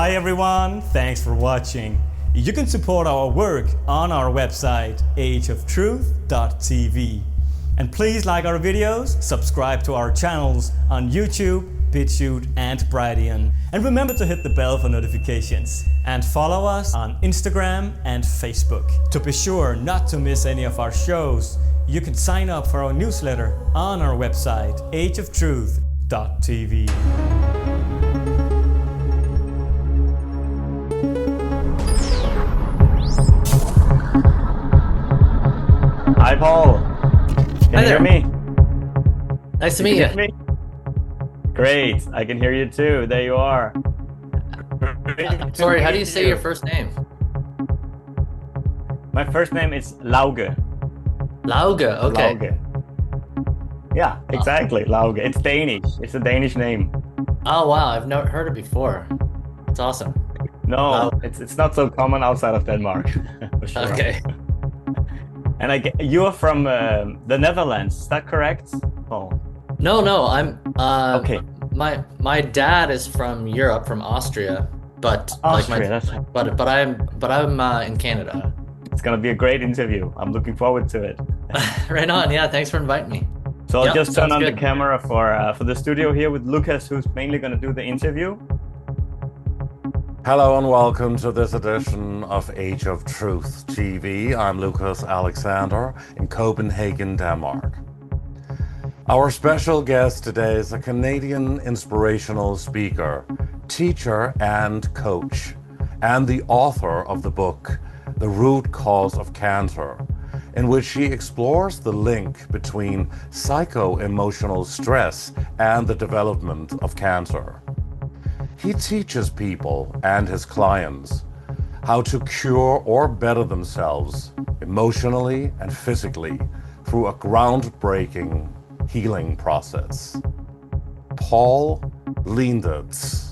Hi everyone, thanks for watching. You can support our work on our website ageoftruth.tv. And please like our videos, subscribe to our channels on YouTube, BitChute and Brighteon. And remember to hit the bell for notifications. And follow us on Instagram and Facebook. To be sure not to miss any of our shows, you can sign up for our newsletter on our website ageoftruth.tv. Hi Paul, can Hi you hear there. me? Nice to You meet can you. hear me? Great, I can hear you too. There you are. Great to Sorry, how do you meet say your first name? My first name is Lauge. Lauge. Okay. Lauge. Yeah, Uh, exactly. Lauge. It's Danish. It's a Danish name. oh wow, I've never heard it before. It's awesome. No, Lauge. it's not so common outside of Denmark, for sure. Okay. And you are from the Netherlands. Is that correct? Oh, No, I'm okay. my dad is from Europe, from Austria, but like my Austria. That's. but I'm in Canada. It's gonna be a great interview. I'm looking forward to it. Right on. Yeah, thanks for inviting me. So I'll Yep, just turn sounds on the good. camera for the studio here with Lucas, who's mainly going to do the interview. Hello and welcome to this edition of Age of Truth TV. I'm Lucas Alexander in Copenhagen, Denmark. Our special guest today is a Canadian inspirational speaker, teacher and coach, and the author of the book, The Root Cause of Cancer, in which she explores the link between psycho-emotional stress and the development of cancer. He teaches people and his clients how to cure or better themselves emotionally and physically through a groundbreaking healing process. Paul Leendertse.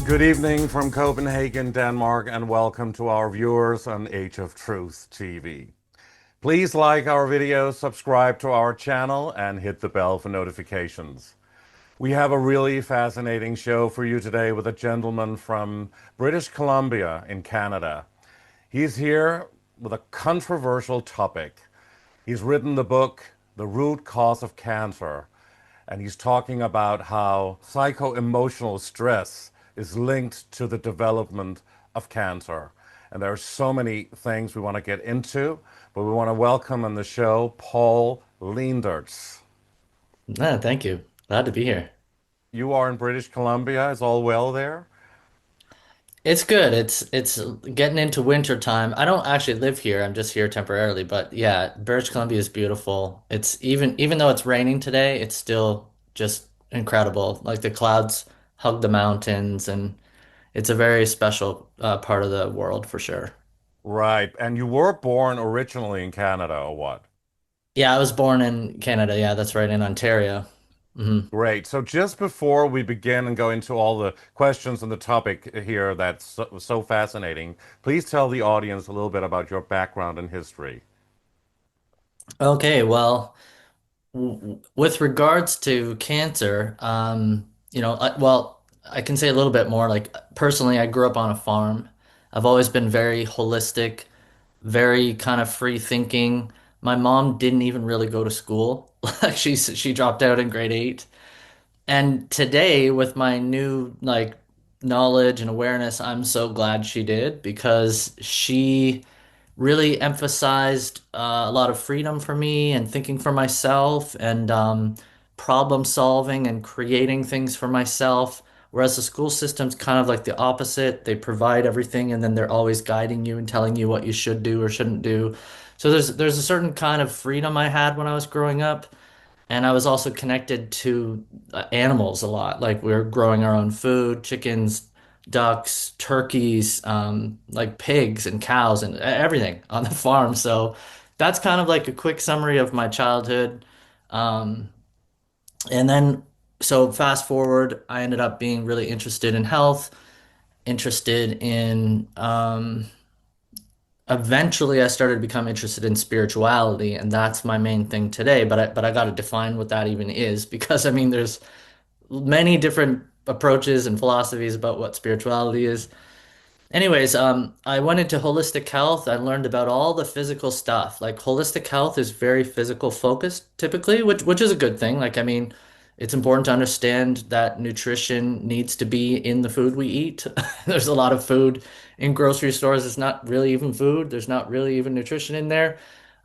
Good evening from Copenhagen, Denmark, and welcome to our viewers on Age of Truth TV. Please like our videos, subscribe to our channel, and hit the bell for notifications. We have a really fascinating show for you today with a gentleman from British Columbia in Canada. He's here with a controversial topic. He's written the book, The Root Cause of Cancer, and he's talking about how psycho-emotional stress is linked to the development of cancer. And there are so many things we want to get into, but we want to welcome on the show Paul Leendertse. No, thank you. Glad to be here. You are in British Columbia. Is all well there? It's good. It's getting into winter time. I don't actually live here. I'm just here temporarily, but yeah, British Columbia is beautiful. It's even though it's raining today, it's still just incredible. Like the clouds hug the mountains, and it's a very special part of the world for sure. Right. And you were born originally in Canada, or what? Yeah, I was born in Canada. Yeah, that's right, in Ontario. Hmm. Great. So just before we begin and go into all the questions on the topic here that's so fascinating, please tell the audience a little bit about your background and history. Okay, well, with regards to cancer, I can say a little bit more. Like personally, I grew up on a farm. I've always been very holistic, very kind of free thinking. My mom didn't even really go to school. Like she dropped out in grade 8. And today, with my new like knowledge and awareness, I'm so glad she did because she really emphasized a lot of freedom for me and thinking for myself and problem solving and creating things for myself. Whereas the school system's kind of like the opposite. They provide everything and then they're always guiding you and telling you what you should do or shouldn't do. So there's a certain kind of freedom I had when I was growing up. And I was also connected to animals a lot. Like we were growing our own food, chickens, ducks, turkeys, like pigs and cows and everything on the farm. So that's kind of like a quick summary of my childhood. Um, and then, so fast forward, I ended up being really interested in health, interested in eventually I started to become interested in spirituality, and that's my main thing today. But I got to define what that even is because I mean there's many different approaches and philosophies about what spirituality is. Anyways, I went into holistic health. I learned about all the physical stuff. Like holistic health is very physical focused typically, which is a good thing. Like I mean, it's important to understand that nutrition needs to be in the food we eat. There's a lot of food in grocery stores. It's not really even food. There's not really even nutrition in there.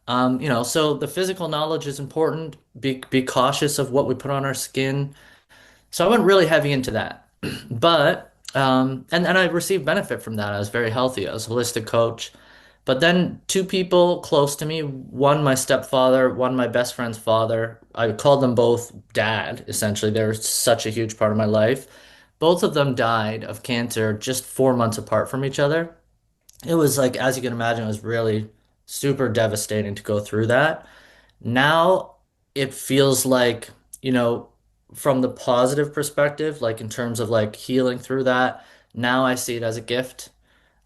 So the physical knowledge is important. Be cautious of what we put on our skin. So I went really heavy into that. But and I received benefit from that. I was very healthy. I was a holistic coach. But then two people close to me, one my stepfather, one my best friend's father. I called them both dad, essentially. They were such a huge part of my life. Both of them died of cancer just 4 months apart from each other. It was like, as you can imagine, it was really super devastating to go through that. Now it feels like, you know, from the positive perspective, like in terms of like healing through that, now I see it as a gift.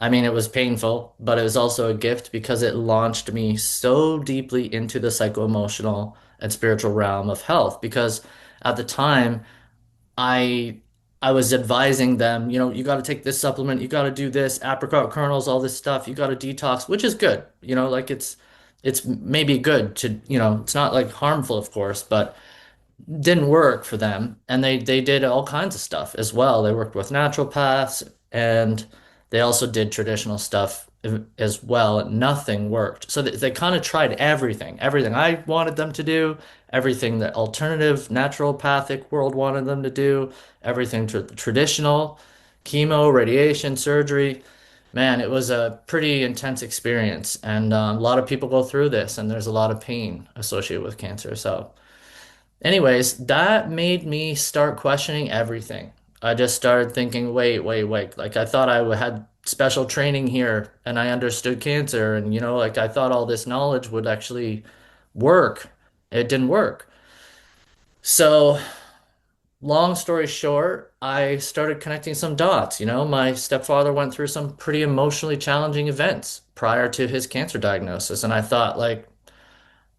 I mean, it was painful, but it was also a gift because it launched me so deeply into the psycho-emotional and spiritual realm of health. Because at the time, I I was advising them, you got to take this supplement, you got to do this, apricot kernels, all this stuff, you got to detox, which is good. Like it's maybe good to, it's not like harmful, of course, but didn't work for them. And they did all kinds of stuff as well. They worked with naturopaths and they also did traditional stuff as well. Nothing worked. So they kind of tried everything I wanted them to do, everything that alternative naturopathic world wanted them to do, everything traditional, chemo, radiation, surgery. Man, it was a pretty intense experience. And a lot of people go through this, and there's a lot of pain associated with cancer. So. Anyways, that made me start questioning everything. I just started thinking, wait, wait, wait. Like I thought had special training here and I understood cancer and like I thought all this knowledge would actually work. It didn't work. So, long story short, I started connecting some dots. My stepfather went through some pretty emotionally challenging events prior to his cancer diagnosis, and I thought like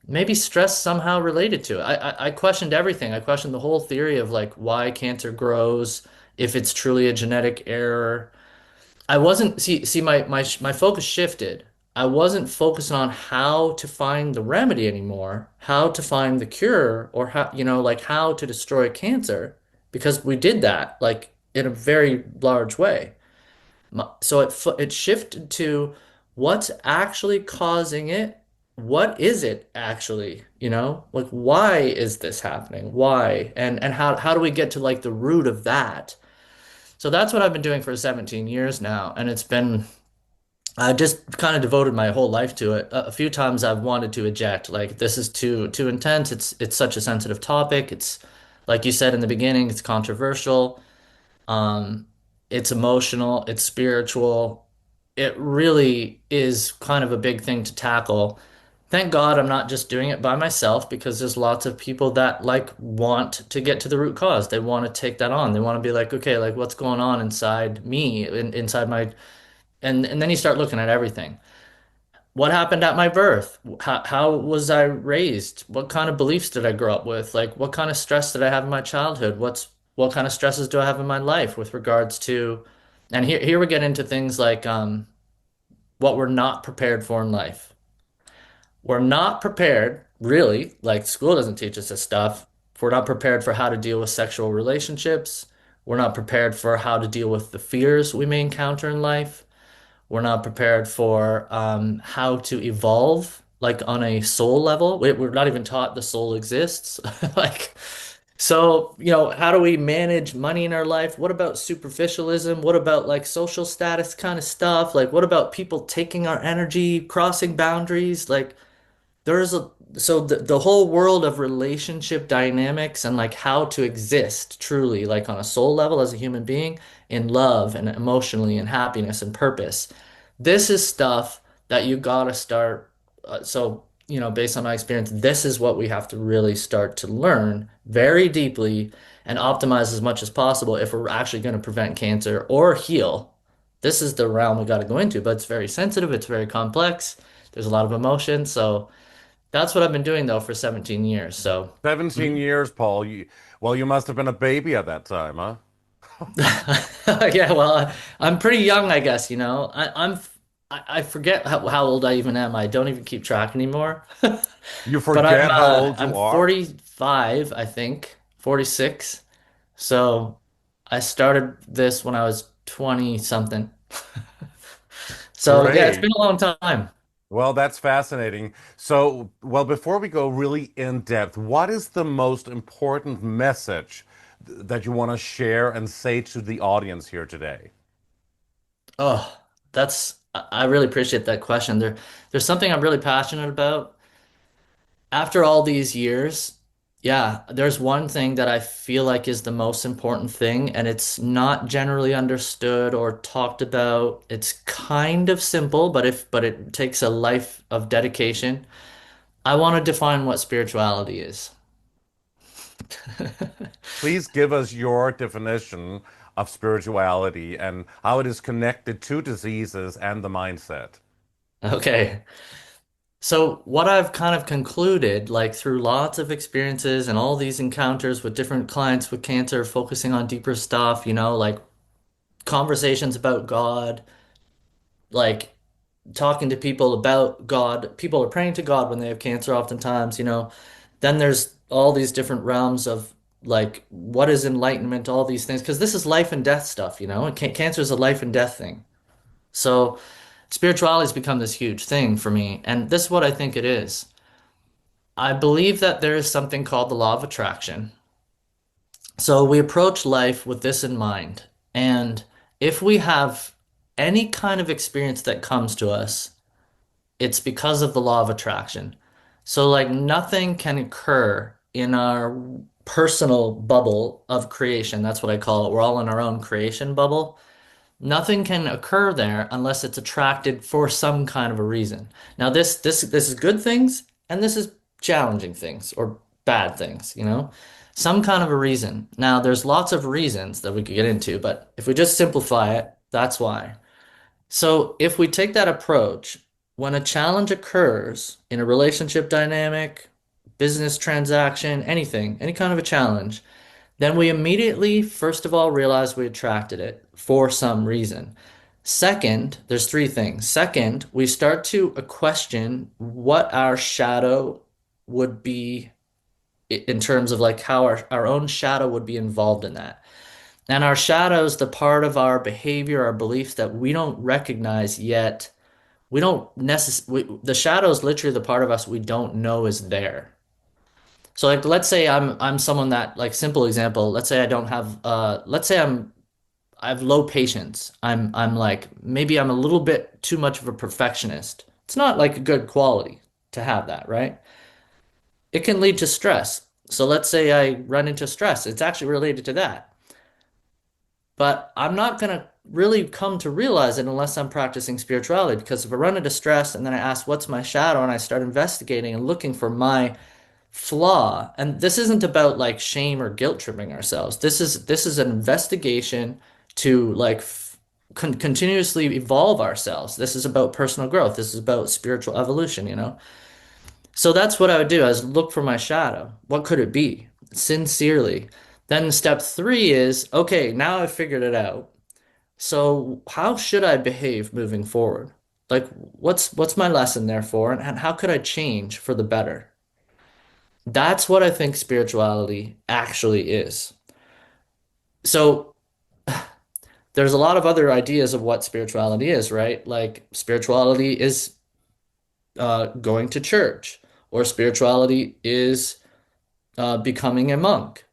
maybe stress somehow related to it. I questioned everything. I questioned the whole theory of like why cancer grows, if it's truly a genetic error. I wasn't my focus shifted. I wasn't focused on how to find the remedy anymore, how to find the cure, or how, like how to destroy cancer, because we did that like in a very large way. So it shifted to what's actually causing it. What is it actually? Like why is this happening? Why? And how do we get to like the root of that? So that's what I've been doing for 17 years now, and I just kind of devoted my whole life to it. A few times I've wanted to eject, like this is too intense. It's such a sensitive topic. It's like you said in the beginning, it's controversial. Um, it's emotional, it's spiritual. It really is kind of a big thing to tackle. Thank God I'm not just doing it by myself because there's lots of people that like want to get to the root cause. They want to take that on. They want to be like, okay, like what's going on inside me, inside my, and then you start looking at everything. What happened at my birth? How was I raised? What kind of beliefs did I grow up with? Like, what kind of stress did I have in my childhood? What kind of stresses do I have in my life with regards to, and here we get into things like what we're not prepared for in life. We're not prepared, really, like school doesn't teach us this stuff. We're not prepared for how to deal with sexual relationships. We're not prepared for how to deal with the fears we may encounter in life. We're not prepared for how to evolve, like on a soul level. We're not even taught the soul exists. Like, so, how do we manage money in our life? What about superficialism? What about like social status kind of stuff? Like, what about people taking our energy, crossing boundaries? Like, there's a so the whole world of relationship dynamics and like how to exist truly, like on a soul level as a human being, in love and emotionally and happiness and purpose. This is stuff that you gotta start. Based on my experience, this is what we have to really start to learn very deeply and optimize as much as possible if we're actually going to prevent cancer or heal. This is the realm we got to go into, but it's very sensitive, it's very complex. There's a lot of emotion, so that's what I've been doing though for 17 years. So, 17 years, Paul. Well, you must have been a baby at that time, huh? yeah, well, I'm pretty young, I guess, you know. I forget how old I even am. I don't even keep track anymore. You But forget how old I'm you are? 45, I think, 46. So I started this when I was 20 something. So yeah, it's Great. been a long time. Well, that's fascinating. So, well, before we go really in depth, what is the most important message that you want to share and say to the audience here today? Oh, I really appreciate that question. There's something I'm really passionate about. After all these years, yeah, there's one thing that I feel like is the most important thing, and it's not generally understood or talked about. It's kind of simple, but it takes a life of dedication. I want to define what spirituality is. Please give us your definition of spirituality and how it is connected to diseases and the mindset. Okay. So what I've kind of concluded, like through lots of experiences and all these encounters with different clients with cancer, focusing on deeper stuff, like conversations about God, like talking to people about God. People are praying to God when they have cancer oftentimes. Then there's all these different realms of like what is enlightenment, all these things, because this is life and death stuff. And cancer is a life and death thing. So spirituality has become this huge thing for me, and this is what I think it is. I believe that there is something called the law of attraction. So we approach life with this in mind. And if we have any kind of experience that comes to us, it's because of the law of attraction. So, like, nothing can occur in our personal bubble of creation. That's what I call it. We're all in our own creation bubble. Nothing can occur there unless it's attracted for some kind of a reason. Now, this is good things and this is challenging things or bad things. Some kind of a reason. Now, there's lots of reasons that we could get into, but if we just simplify it, that's why. So, if we take that approach, when a challenge occurs in a relationship dynamic, business transaction, anything, any kind of a challenge, then we immediately, first of all, realize we attracted it for some reason. Second, there's three things. Second, we start to question what our shadow would be in terms of like how our own shadow would be involved in that. And our shadow is the part of our behavior, our beliefs that we don't recognize yet. We don't necessarily, the shadow is literally the part of us we don't know is there. So like let's say I'm someone that like simple example, let's say I don't have let's say I have low patience. I'm like maybe I'm a little bit too much of a perfectionist. It's not like a good quality to have that, right? It can lead to stress. So let's say I run into stress. It's actually related to that. But I'm not gonna really come to realize it unless I'm practicing spirituality because if I run into stress and then I ask what's my shadow and I start investigating and looking for my flaw. And this isn't about like shame or guilt tripping ourselves. This is an investigation to like continuously evolve ourselves. This is about personal growth. This is about spiritual evolution. So that's what I would do is look for my shadow. What could it be? Sincerely. Then step three is, okay, now I've figured it out. So how should I behave moving forward? Like what's my lesson there for and how could I change for the better? That's what I think spirituality actually is. So there's a lot of other ideas of what spirituality is, right? Like spirituality is going to church, or spirituality is becoming a monk,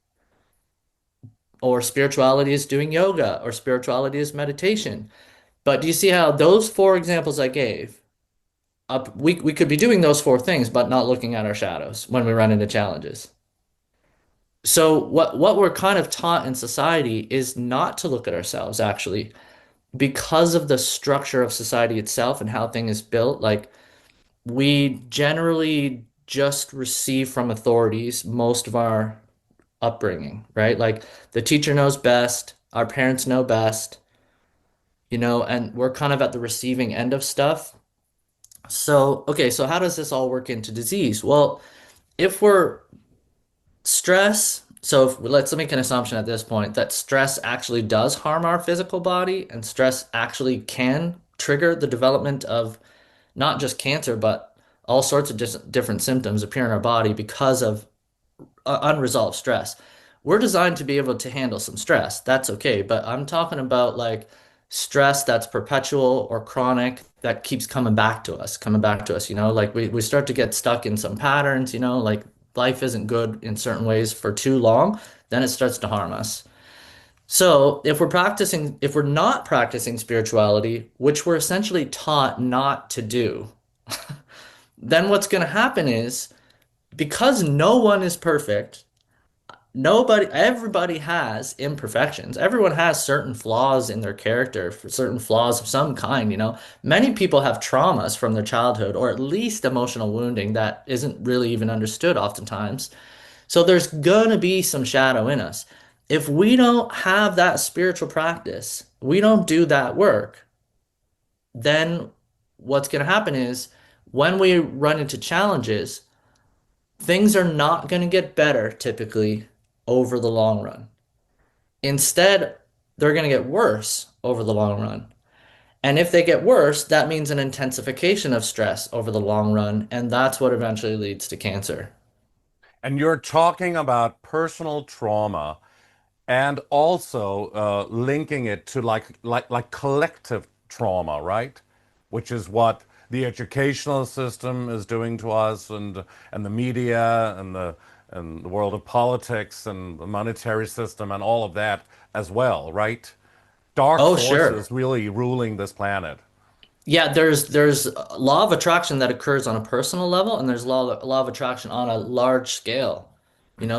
or spirituality is doing yoga, or spirituality is meditation. But do you see how those four examples I gave? we could be doing those four things, but not looking at our shadows when we run into challenges. So what we're kind of taught in society is not to look at ourselves actually because of the structure of society itself and how things is built. Like we generally just receive from authorities most of our upbringing, right? Like the teacher knows best, our parents know best, and we're kind of at the receiving end of stuff. So, okay, so how does this all work into disease? Well, if we're stress, so if, let's make an assumption at this point that stress actually does harm our physical body and stress actually can trigger the development of not just cancer, but all sorts of different symptoms appear in our body because of unresolved stress. We're designed to be able to handle some stress. That's okay. But I'm talking about like stress that's perpetual or chronic that keeps coming back to us, like we start to get stuck in some patterns, like life isn't good in certain ways for too long, then it starts to harm us. So if we're not practicing spirituality, which we're essentially taught not to do, then what's going to happen is because no one is perfect, everybody has imperfections. Everyone has certain flaws in their character, certain flaws of some kind. Many people have traumas from their childhood, or at least emotional wounding that isn't really even understood oftentimes. So there's gonna be some shadow in us. If we don't have that spiritual practice, we don't do that work, then what's gonna happen is when we run into challenges, things are not going to get better typically over the long run. Instead, they're going to get worse over the long run. And if they get worse, that means an intensification of stress over the long run, and that's what eventually leads to cancer. And you're talking about personal trauma and also linking it to like collective trauma, right? Which is what the educational system is doing to us, and the media and the world of politics and the monetary system and all of that as well, right? Dark Oh, sure. forces really ruling this planet. Yeah, there's a law of attraction that occurs on a personal level, and there's law of attraction on a large scale.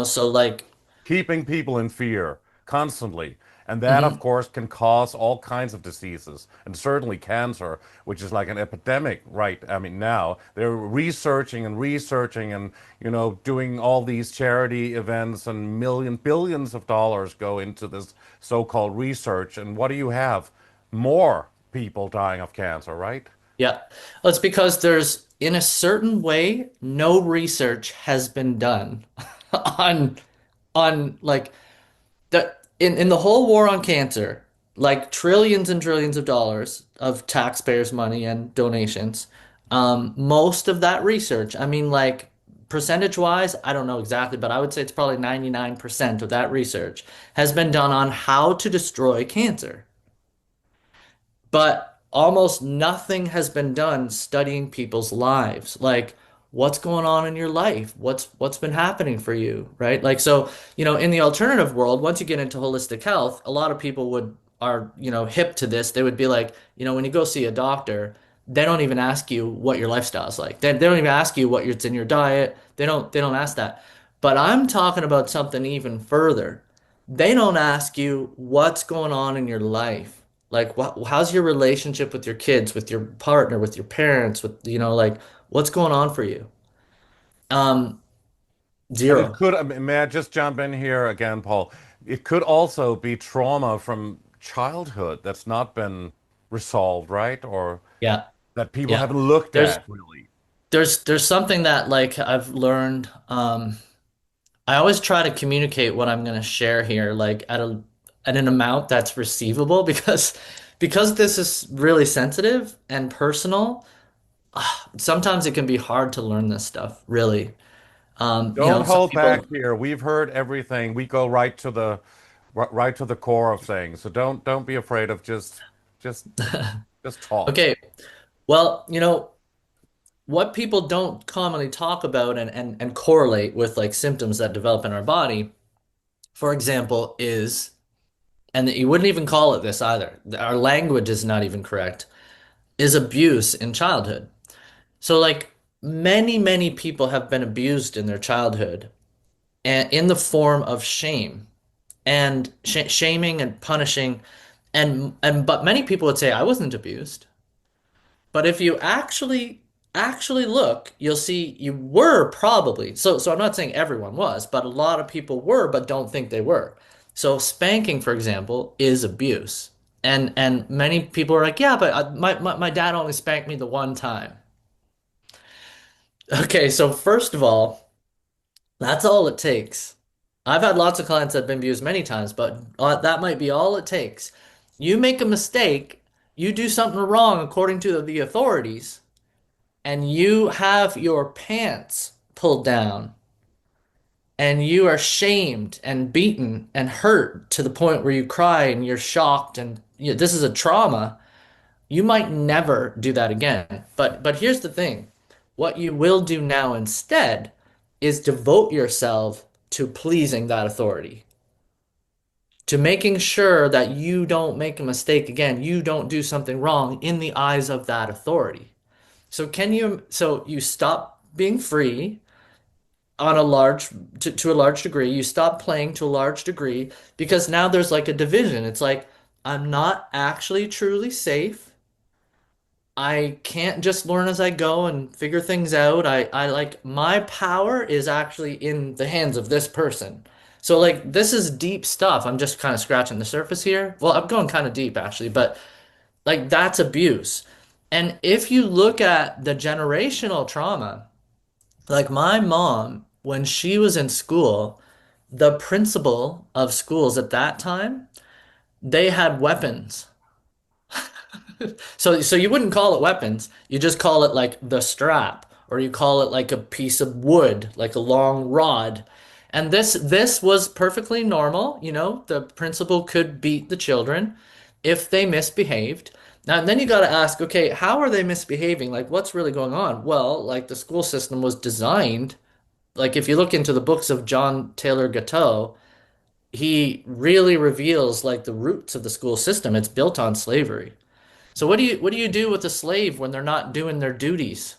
So like, Keeping people in fear constantly. And that, of mhm. course, can cause all kinds of diseases, and certainly cancer, which is like an epidemic, right? I mean, now they're researching and researching and, doing all these charity events, and billions of dollars go into this so-called research. And what do you have? More people dying of cancer, right? Yeah. Well, it's because in a certain way, no research has been done on like in the whole war on cancer, like trillions and trillions of dollars of taxpayers' money and donations. Most of that research, I mean, like percentage wise, I don't know exactly, but I would say it's probably 99% of that research has been done on how to destroy cancer. But almost nothing has been done studying people's lives. Like what's going on in your life? What's been happening for you, right? Like so, in the alternative world, once you get into holistic health, a lot of people are, hip to this. They would be like, when you go see a doctor, they don't even ask you what your lifestyle is like. They don't even ask you what's in your diet. They don't ask that. But I'm talking about something even further. They don't ask you what's going on in your life. Like how's your relationship with your kids, with your partner, with your parents, with like what's going on for you? Um, And it Zero. could, may I just jump in here again, Paul? It could also be trauma from childhood that's not been resolved, right? Or Yeah. that people Yeah. haven't looked There's at really. there's something that like I've learned. I always try to communicate what I'm going to share here, like at an amount that's receivable because this is really sensitive and personal. Sometimes it can be hard to learn this stuff, really. Don't Some hold back people, here. We've heard everything. We go right to the core of things. So don't be afraid of just just talk. okay, well, what people don't commonly talk about and correlate with like symptoms that develop in our body, for example, and you wouldn't even call it this either. Our language is not even correct, is abuse in childhood. So like many people have been abused in their childhood and in the form of shame and shaming and punishing and but many people would say I wasn't abused. But if you actually look, you'll see you were probably. So I'm not saying everyone was, but a lot of people were but don't think they were. So spanking, for example, is abuse. And many people are like, "Yeah, but my dad only spanked me the one time." Okay, so first of all, that's all it takes. I've had lots of clients that have been abused many times, but that might be all it takes. You make a mistake, you do something wrong according to the authorities, and you have your pants pulled down, and you are shamed and beaten and hurt to the point where you cry and you're shocked, and this is a trauma. You might never do that again. But here's the thing. What you will do now instead is devote yourself to pleasing that authority, to making sure that you don't make a mistake again, you don't do something wrong in the eyes of that authority. So you stop being free on a large to a large degree, you stop playing to a large degree because now there's like a division. It's like I'm not actually truly safe. I can't just learn as I go and figure things out. I like my power is actually in the hands of this person. So like this is deep stuff. I'm just kind of scratching the surface here. Well, I'm going kind of deep actually, but like that's abuse. And if you look at the generational trauma, like my mom, when she was in school, the principal of schools at that time, they had weapons. So you wouldn't call it weapons. You just call it like the strap, or you call it like a piece of wood, like a long rod. And this was perfectly normal, you know. The principal could beat the children if they misbehaved. Now, then you got to ask, okay, how are they misbehaving? Like, what's really going on? Well, like the school system was designed, like if you look into the books of John Taylor Gatto, he really reveals like the roots of the school system. It's built on slavery. So what do you do with a slave when they're not doing their duties?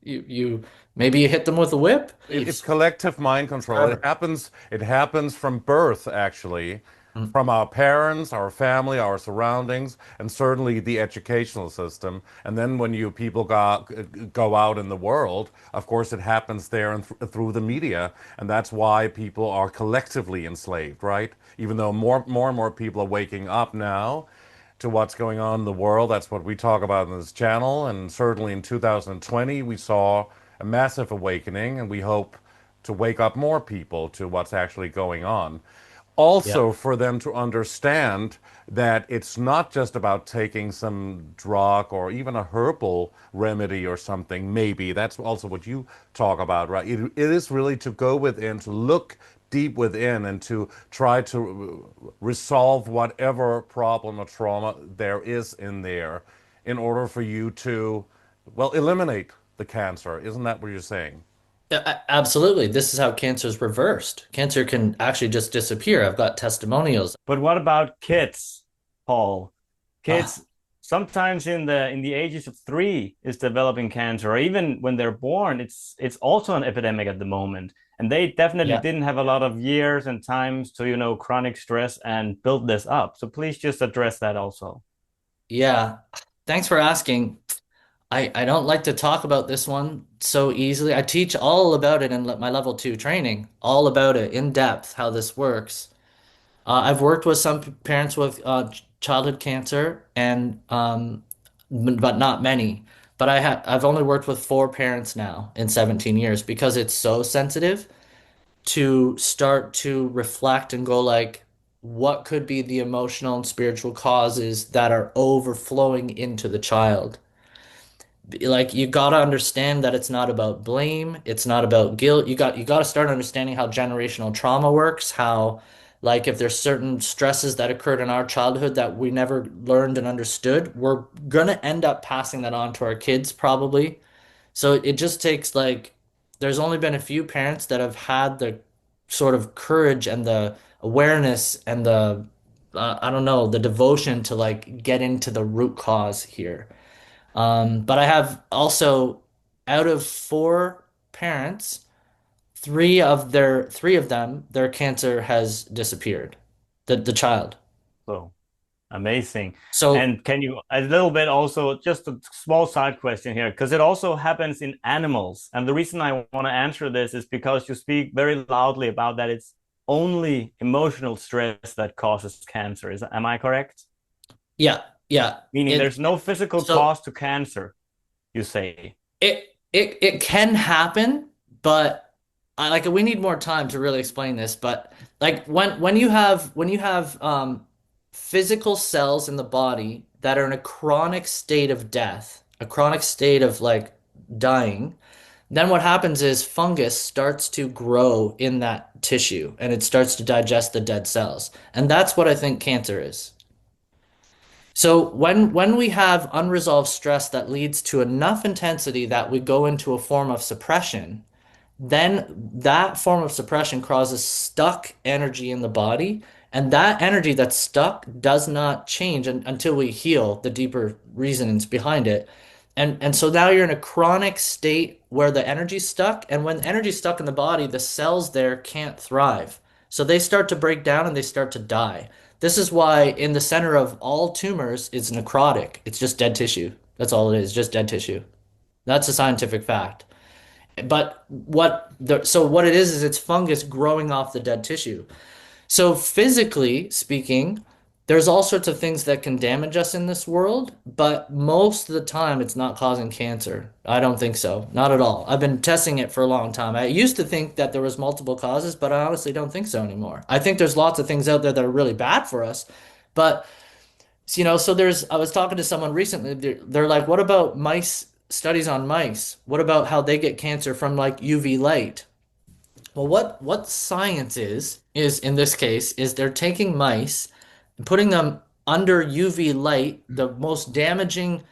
You maybe you hit them with a whip. It's collective mind control. Forever. It happens from birth, actually, Mm. from our parents, our family, our surroundings, and certainly the educational system. And then when you people go out in the world, of course, it happens there and through the media, and that's why people are collectively enslaved, right? Even though more and more people are waking up now to what's going on in the world. That's what we talk about in this channel. And certainly in 2020, we saw a massive awakening, and we hope to wake up more people to what's actually going on. Yeah. Also, for them to understand that it's not just about taking some drug or even a herbal remedy or something, maybe. That's also what you talk about, right? It is really to go within, to look deep within, and to try to resolve whatever problem or trauma there is in there in order for you to, well, eliminate the cancer. Isn't that what you're saying? Yeah, absolutely. This is how cancer is reversed. Cancer can actually just disappear. I've got testimonials. But what about kids, Paul? Ah, Kids sometimes in the ages of 3 is developing cancer, or even when they're born, it's also an epidemic at the moment. And they definitely yeah. didn't have a lot of years and times to, chronic stress and build this up. So please just address that also. Yeah. Thanks for asking. I don't like to talk about this one so easily. I teach all about it in my level 2 training, all about it in depth, how this works. I've worked with some parents with childhood cancer, and but not many. But I've only worked with 4 parents now in 17 years because it's so sensitive to start to reflect and go like, what could be the emotional and spiritual causes that are overflowing into the child? Like you got to understand that it's not about blame, it's not about guilt. You got to start understanding how generational trauma works, how like if there's certain stresses that occurred in our childhood that we never learned and understood, we're gonna end up passing that on to our kids probably. So it just takes like there's only been a few parents that have had the sort of courage and the awareness and the I don't know, the devotion to like get into the root cause here. But I have also out of four parents, three of them, their cancer has disappeared. The child. So amazing. So And can you a little bit also just a small side question here, because it also happens in animals. And the reason I want to answer this is because you speak very loudly about that it's only emotional stress that causes cancer. Am I correct? yeah, yeah. Meaning It there's no physical so cause to cancer, you say. it can happen, but we need more time to really explain this. But like when you have physical cells in the body that are in a chronic state of death, a chronic state of like dying, then what happens is fungus starts to grow in that tissue and it starts to digest the dead cells. And that's what I think cancer is. So when we have unresolved stress that leads to enough intensity that we go into a form of suppression, then that form of suppression causes stuck energy in the body, and that energy that's stuck does not change until we heal the deeper reasons behind it. And so now you're in a chronic state where the energy's stuck, and when energy's stuck in the body, the cells there can't thrive. So they start to break down and they start to die. This is why in the center of all tumors is necrotic. It's just dead tissue. That's all it is, just dead tissue. That's a scientific fact. But what it is it's fungus growing off the dead tissue. So physically speaking, there's all sorts of things that can damage us in this world, but most of the time it's not causing cancer. I don't think so. Not at all. I've been testing it for a long time. I used to think that there was multiple causes, but I honestly don't think so anymore. I think there's lots of things out there that are really bad for us, but so I was talking to someone recently, they're like, what about mice, studies on mice? What about how they get cancer from like UV light? Well, what science is in this case is they're taking mice and putting them under UV light, the most damaging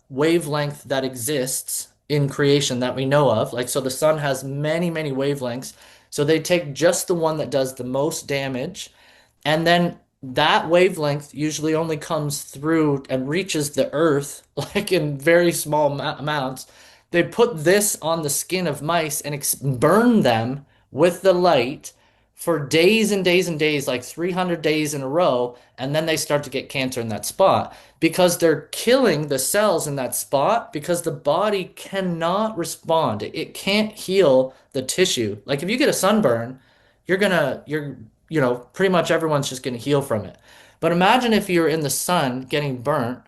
wavelength that exists in creation that we know of. Like, so the sun has many, many wavelengths. So they take just the one that does the most damage, and then that wavelength usually only comes through and reaches the earth like in very small amounts. They put this on the skin of mice and burn them with the light for days and days and days, like 300 days in a row, and then they start to get cancer in that spot because they're killing the cells in that spot because the body cannot respond. It can't heal the tissue. Like if you get a sunburn, pretty much everyone's just gonna heal from it. But imagine if you're in the sun getting burnt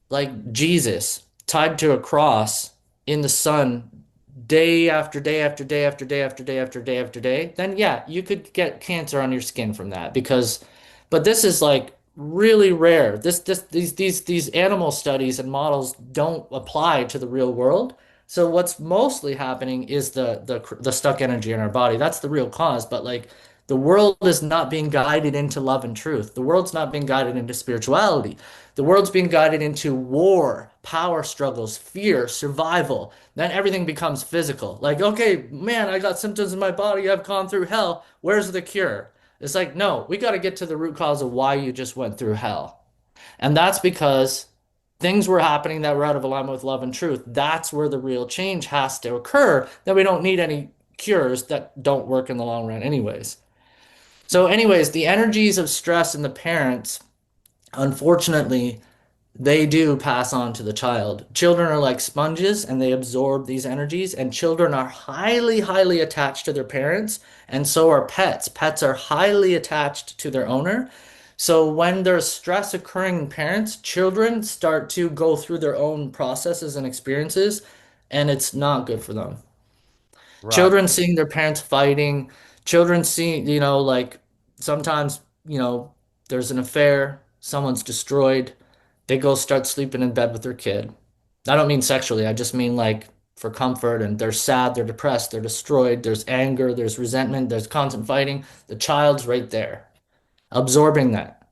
like Jesus, tied to a cross in the sun day after day after day after day after day after day after day, then yeah, you could get cancer on your skin from that but this is like really rare. These animal studies and models don't apply to the real world. So what's mostly happening is the stuck energy in our body. That's the real cause. But like the world is not being guided into love and truth. The world's not being guided into spirituality. The world's being guided into war, power struggles, fear, survival. Then everything becomes physical. Like, okay, man, I got symptoms in my body. I've gone through hell. Where's the cure? It's like, no, we got to get to the root cause of why you just went through hell. And that's because things were happening that were out of alignment with love and truth. That's where the real change has to occur, that we don't need any cures that don't work in the long run, anyways. So, anyways, the energies of stress in the parents, unfortunately, they do pass on to the child. Children are like sponges and they absorb these energies, and children are highly, highly attached to their parents, and so are pets. Pets are highly attached to their owner. So when there's stress occurring in parents, children start to go through their own processes and experiences, and it's not good for them. Right. Children seeing their parents fighting, children seeing, like sometimes, there's an affair, someone's destroyed, they go start sleeping in bed with their kid. I don't mean sexually, I just mean like for comfort, and they're sad, they're depressed, they're destroyed, there's anger, there's resentment, there's constant fighting. The child's right there, absorbing that.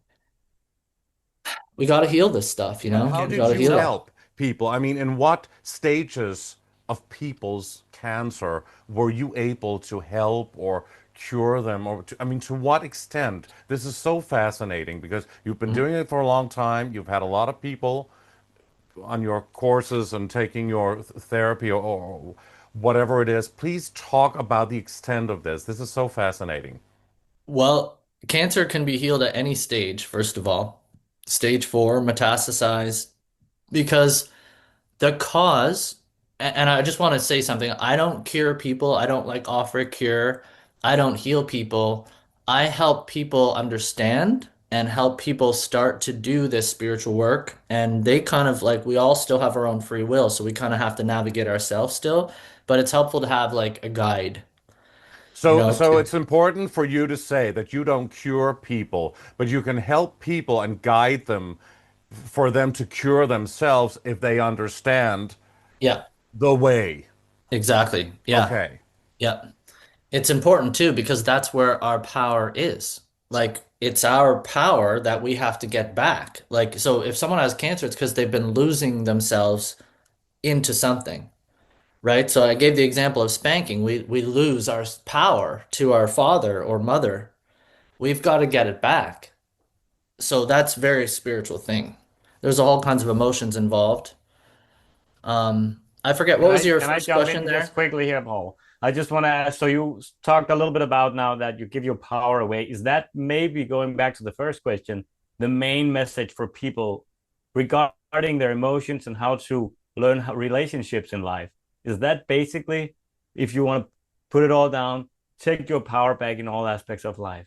We got to heal this stuff, And how We did got to you heal it. help people? I mean, in what stages of people's cancer were you able to help or cure them? I mean, to what extent? This is so fascinating because you've been Mhm. doing it for a long time. You've had a lot of people on your courses and taking your therapy or whatever it is, please talk about the extent of this. This is so fascinating. Well, cancer can be healed at any stage, first of all. Stage 4, metastasize, because the cause, and I just want to say something. I don't cure people. I don't like offer a cure. I don't heal people. I help people understand and help people start to do this spiritual work. And they kind of like, we all still have our own free will. So we kind of have to navigate ourselves still. But it's helpful to have like a guide, So to, it's important for you to say that you don't cure people, but you can help people and guide them for them to cure themselves if they understand yeah, the way. exactly. Yeah. Okay. Yeah. It's important too because that's where our power is. Like it's our power that we have to get back. Like so if someone has cancer, it's because they've been losing themselves into something, right? So I gave the example of spanking. We lose our power to our father or mother. We've got to get it back. So that's very spiritual thing. There's all kinds of emotions involved. I forget what was your Can I first jump question in just there? quickly here, Paul? I just want to ask, so you talked a little bit about now that you give your power away. Is that maybe going back to the first question, the main message for people regarding their emotions and how to learn relationships in life? Is that basically, if you want to put it all down, take your power back in all aspects of life?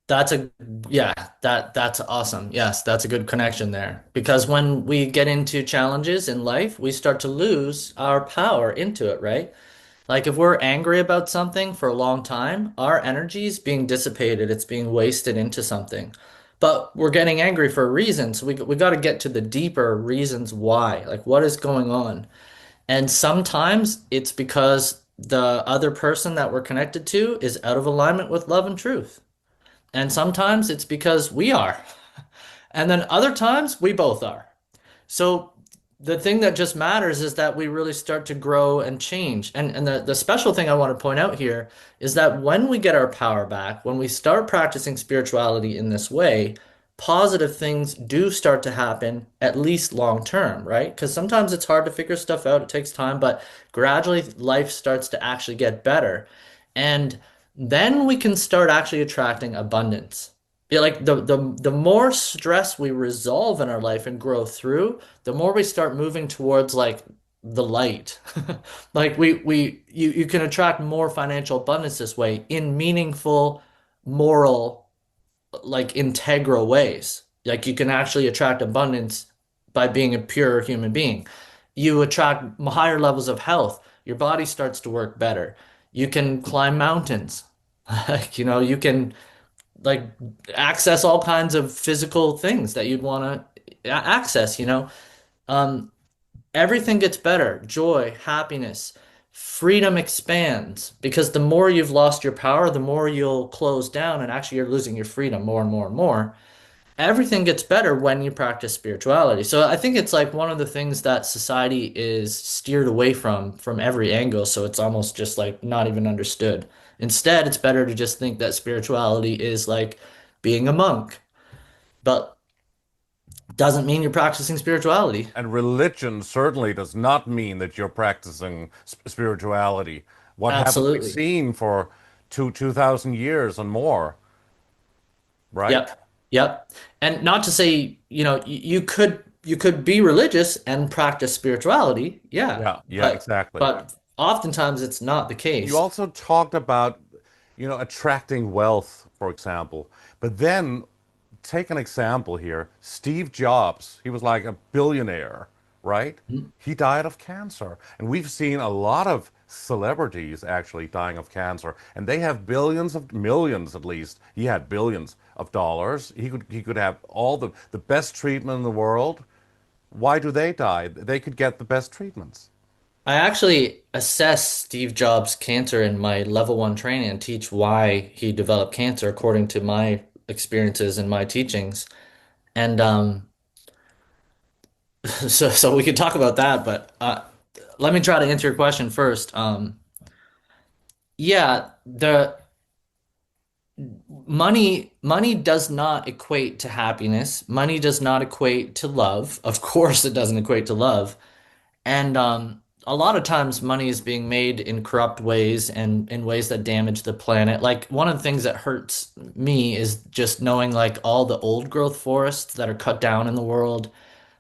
That's a yeah, that's awesome. Yes, that's a good connection there. Because when we get into challenges in life, we start to lose our power into it, right? Like if we're angry about something for a long time, our energy is being dissipated, it's being wasted into something. But we're getting angry for a reason, so we got to get to the deeper reasons why. Like what is going on? And sometimes it's because the other person that we're connected to is out of alignment with love and truth. And sometimes it's because we are. And then other times we both are. So the thing that just matters is that we really start to grow and change. And the special thing I want to point out here is that when we get our power back, when we start practicing spirituality in this way, positive things do start to happen, at least long term, right? Because sometimes it's hard to figure stuff out, it takes time, but gradually life starts to actually get better. And then we can start actually attracting abundance. Yeah, like the more stress we resolve in our life and grow through, the more we start moving towards like the light. Like you can attract more financial abundance this way in meaningful, moral, like integral ways. Like you can actually attract abundance by being a pure human being. You attract higher levels of health. Your body starts to work better. You can climb mountains. Like, you can like access all kinds of physical things that you'd want to access. Um, Everything gets better. Joy, happiness, freedom expands because the more you've lost your power, the more you'll close down and actually you're losing your freedom more and more and more. Everything gets better when you practice spirituality. So I think it's like one of the things that society is steered away from every angle. So it's almost just like not even understood. Instead, it's better to just think that spirituality is like being a monk, but doesn't mean you're practicing spirituality. And religion certainly does not mean that you're practicing spirituality. What haven't we Absolutely. seen for 2,000 years and more, right? Yep. Yep. And not to say, you could be religious and practice spirituality. Yeah. Yeah, yeah, But exactly. but oftentimes it's not the You case. also talked about, attracting wealth, for example. But then take an example here. Steve Jobs, he was like a billionaire, right? He died of cancer. And we've seen a lot of celebrities actually dying of cancer. And they have billions of millions at least. He had billions of dollars. He could have all the best treatment in the world. Why do they die? They could get the best treatments. I actually assess Steve Jobs' cancer in my level 1 training and teach why he developed cancer according to my experiences and my teachings. And so we could talk about that, but let me try to answer your question first. Yeah, money does not equate to happiness. Money does not equate to love. Of course, it doesn't equate to love. And a lot of times money is being made in corrupt ways and in ways that damage the planet. Like one of the things that hurts me is just knowing like all the old growth forests that are cut down in the world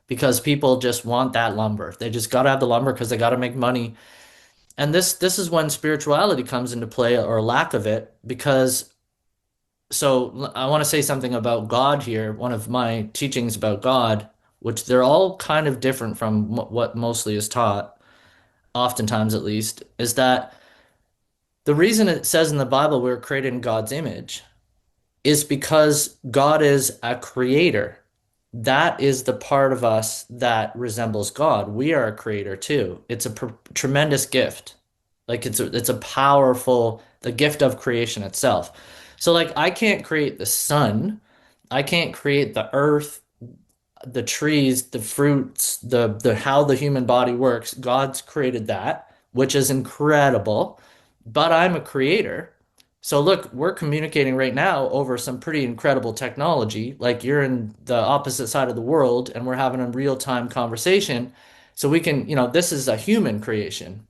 because people just want that lumber. They just got to have the lumber because they got to make money. And this is when spirituality comes into play or lack of it because so I want to say something about God here. One of my teachings about God, which they're all kind of different from what mostly is taught, oftentimes at least, is that the reason it says in the Bible we're created in God's image is because God is a creator. That is the part of us that resembles God. We are a creator too. It's a tremendous gift. Like it's a powerful, the gift of creation itself. So like I can't create the sun, I can't create the earth, the trees, the fruits, the how the human body works. God's created that, which is incredible. But I'm a creator. So look, we're communicating right now over some pretty incredible technology. Like you're in the opposite side of the world and we're having a real-time conversation. So we can, this is a human creation.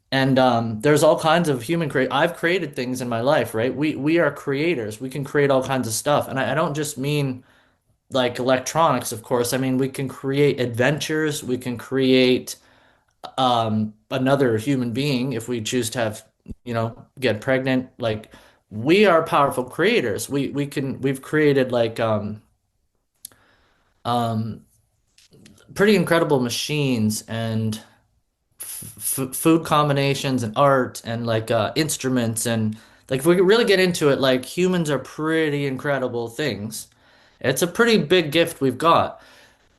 And there's all kinds of I've created things in my life, right? We are creators. We can create all kinds of stuff. And I don't just mean like electronics, of course. I mean, we can create adventures. We can create another human being if we choose to have, get pregnant. Like we are powerful creators. We've created like um, pretty incredible machines and f food combinations and art and like instruments and like if we really get into it, like humans are pretty incredible things. It's a pretty big gift we've got.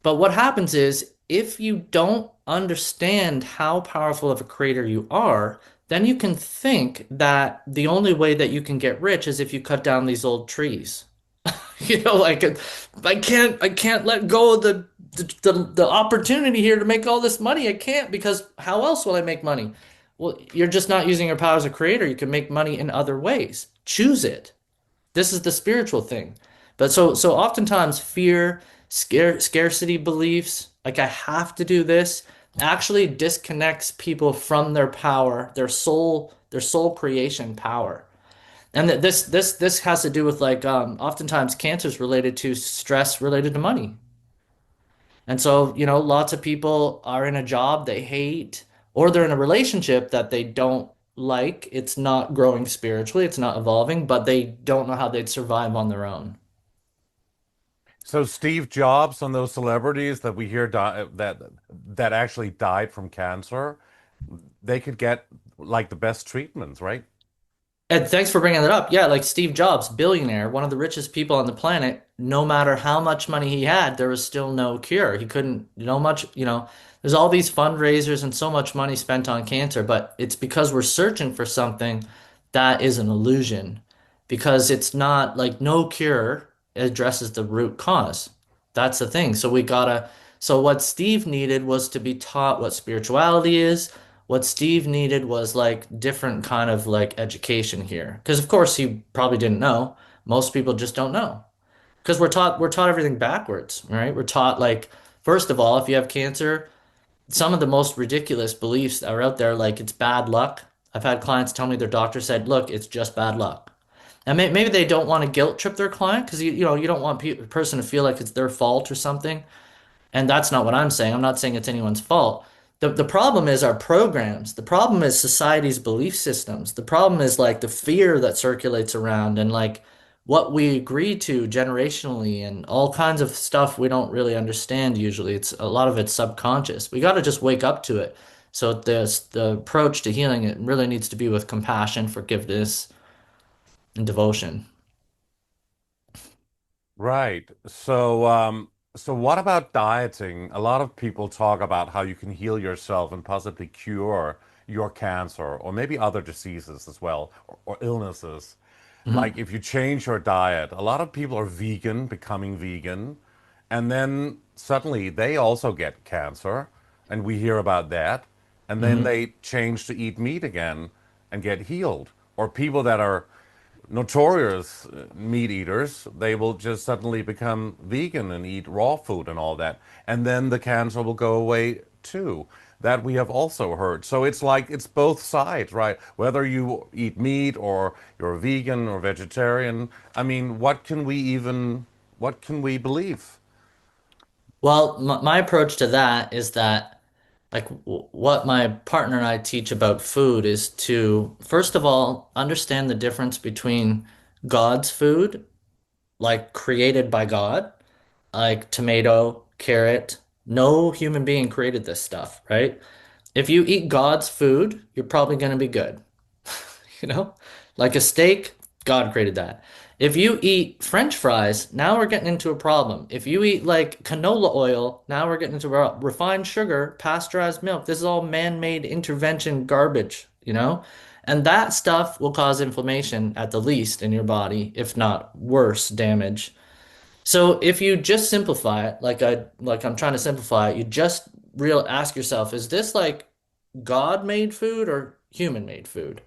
But what happens is if you don't understand how powerful of a creator you are, then you can think that the only way that you can get rich is if you cut down these old trees. Like I can't let go of the opportunity here to make all this money. I can't because how else will I make money? Well, you're just not using your power as a creator. You can make money in other ways. Choose it. This is the spiritual thing. But so oftentimes fear, scarcity beliefs, like I have to do this, actually disconnects people from their power, their soul creation power. And that this has to do with like oftentimes cancers related to stress related to money. And so, lots of people are in a job they hate, or they're in a relationship that they don't like. It's not growing spiritually, it's not evolving, but they don't know how they'd survive on their own. So Steve Jobs and those celebrities that we hear that actually died from cancer, they could get like the best treatments, right? And thanks for bringing that up. Yeah, like Steve Jobs, billionaire, one of the richest people on the planet, no matter how much money he had, there was still no cure. He couldn't, there's all these fundraisers and so much money spent on cancer, but it's because we're searching for something that is an illusion. Because it's not like no cure addresses the root cause. That's the thing. So what Steve needed was to be taught what spirituality is. What Steve needed was like different kind of like education here. Because of course he probably didn't know. Most people just don't know. Because we're taught everything backwards, right? We're taught like, first of all, if you have cancer, some of the most ridiculous beliefs that are out there, like it's bad luck. I've had clients tell me their doctor said, look, it's just bad luck. And maybe they don't want to guilt trip their client because you don't want a person to feel like it's their fault or something. And that's not what I'm saying. I'm not saying it's anyone's fault. The problem is our programs. The problem is society's belief systems. The problem is like the fear that circulates around and like what we agree to generationally and all kinds of stuff we don't really understand usually. It's a lot of it's subconscious. We got to just wake up to it. So the approach to healing it really needs to be with compassion, forgiveness, and devotion. Right. So what about dieting? A lot of people talk about how you can heal yourself and possibly cure your cancer or maybe other diseases as well or illnesses. Mhm. Like if you change your diet, a lot of people are vegan, becoming vegan, and then suddenly they also get cancer, and we hear about that, and then Mhm. they change to eat meat again and get healed. Or people that are notorious meat eaters, they will just suddenly become vegan and eat raw food and all that. And then the cancer will go away too. That we have also heard. So it's like it's both sides, right? Whether you eat meat or you're a vegan or vegetarian, I mean, what can we believe? Well, my approach to that is that, like, what my partner and I teach about food is to, first of all, understand the difference between God's food, like created by God, like tomato, carrot. No human being created this stuff, right? If you eat God's food, you're probably going to be good. You know, like a steak, God created that. If you eat French fries, now we're getting into a problem. If you eat like canola oil, now we're getting into refined sugar, pasteurized milk. This is all man-made intervention garbage, you know? And that stuff will cause inflammation at the least in your body, if not worse damage. So if you just simplify it, I'm trying to simplify it, you just real ask yourself, is this like God-made food or human-made food?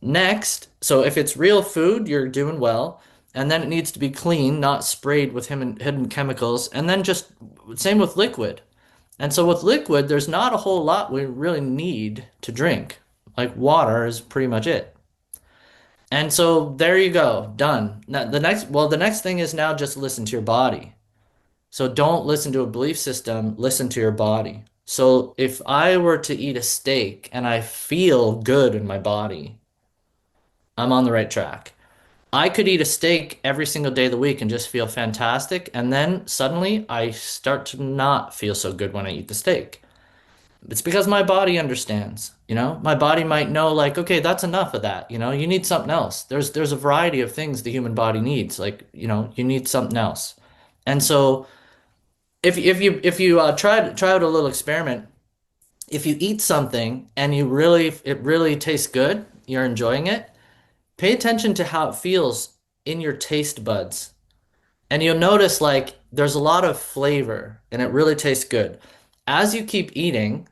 Next, so if it's real food, you're doing well. And then it needs to be clean, not sprayed with hidden chemicals. And then just same with liquid. And so with liquid, there's not a whole lot we really need to drink. Like water is pretty much it. And so there you go, done. Now, the next thing is now just listen to your body. So don't listen to a belief system, listen to your body. So if I were to eat a steak and I feel good in my body, I'm on the right track. I could eat a steak every single day of the week and just feel fantastic. And then suddenly I start to not feel so good when I eat the steak. It's because my body understands, you know, my body might know like, okay, that's enough of that. You know, you need something else. There's a variety of things the human body needs. Like, you know, you need something else. And so if you try out a little experiment, if you eat something and it really tastes good, you're enjoying it, pay attention to how it feels in your taste buds. And you'll notice like there's a lot of flavor and it really tastes good. As you keep eating,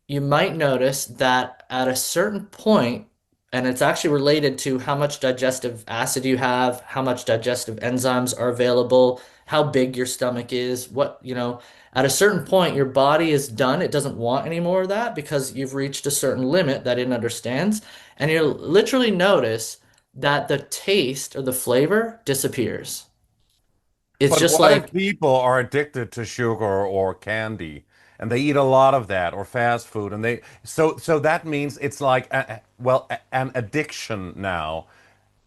you might notice that at a certain point, and it's actually related to how much digestive acid you have, how much digestive enzymes are available, how big your stomach is, at a certain point, your body is done. It doesn't want any more of that because you've reached a certain limit that it understands. And you'll literally notice that the taste or the flavor disappears. It's But just what if like people are addicted to sugar or candy and they eat a lot of that or fast food and so that means it's like an addiction now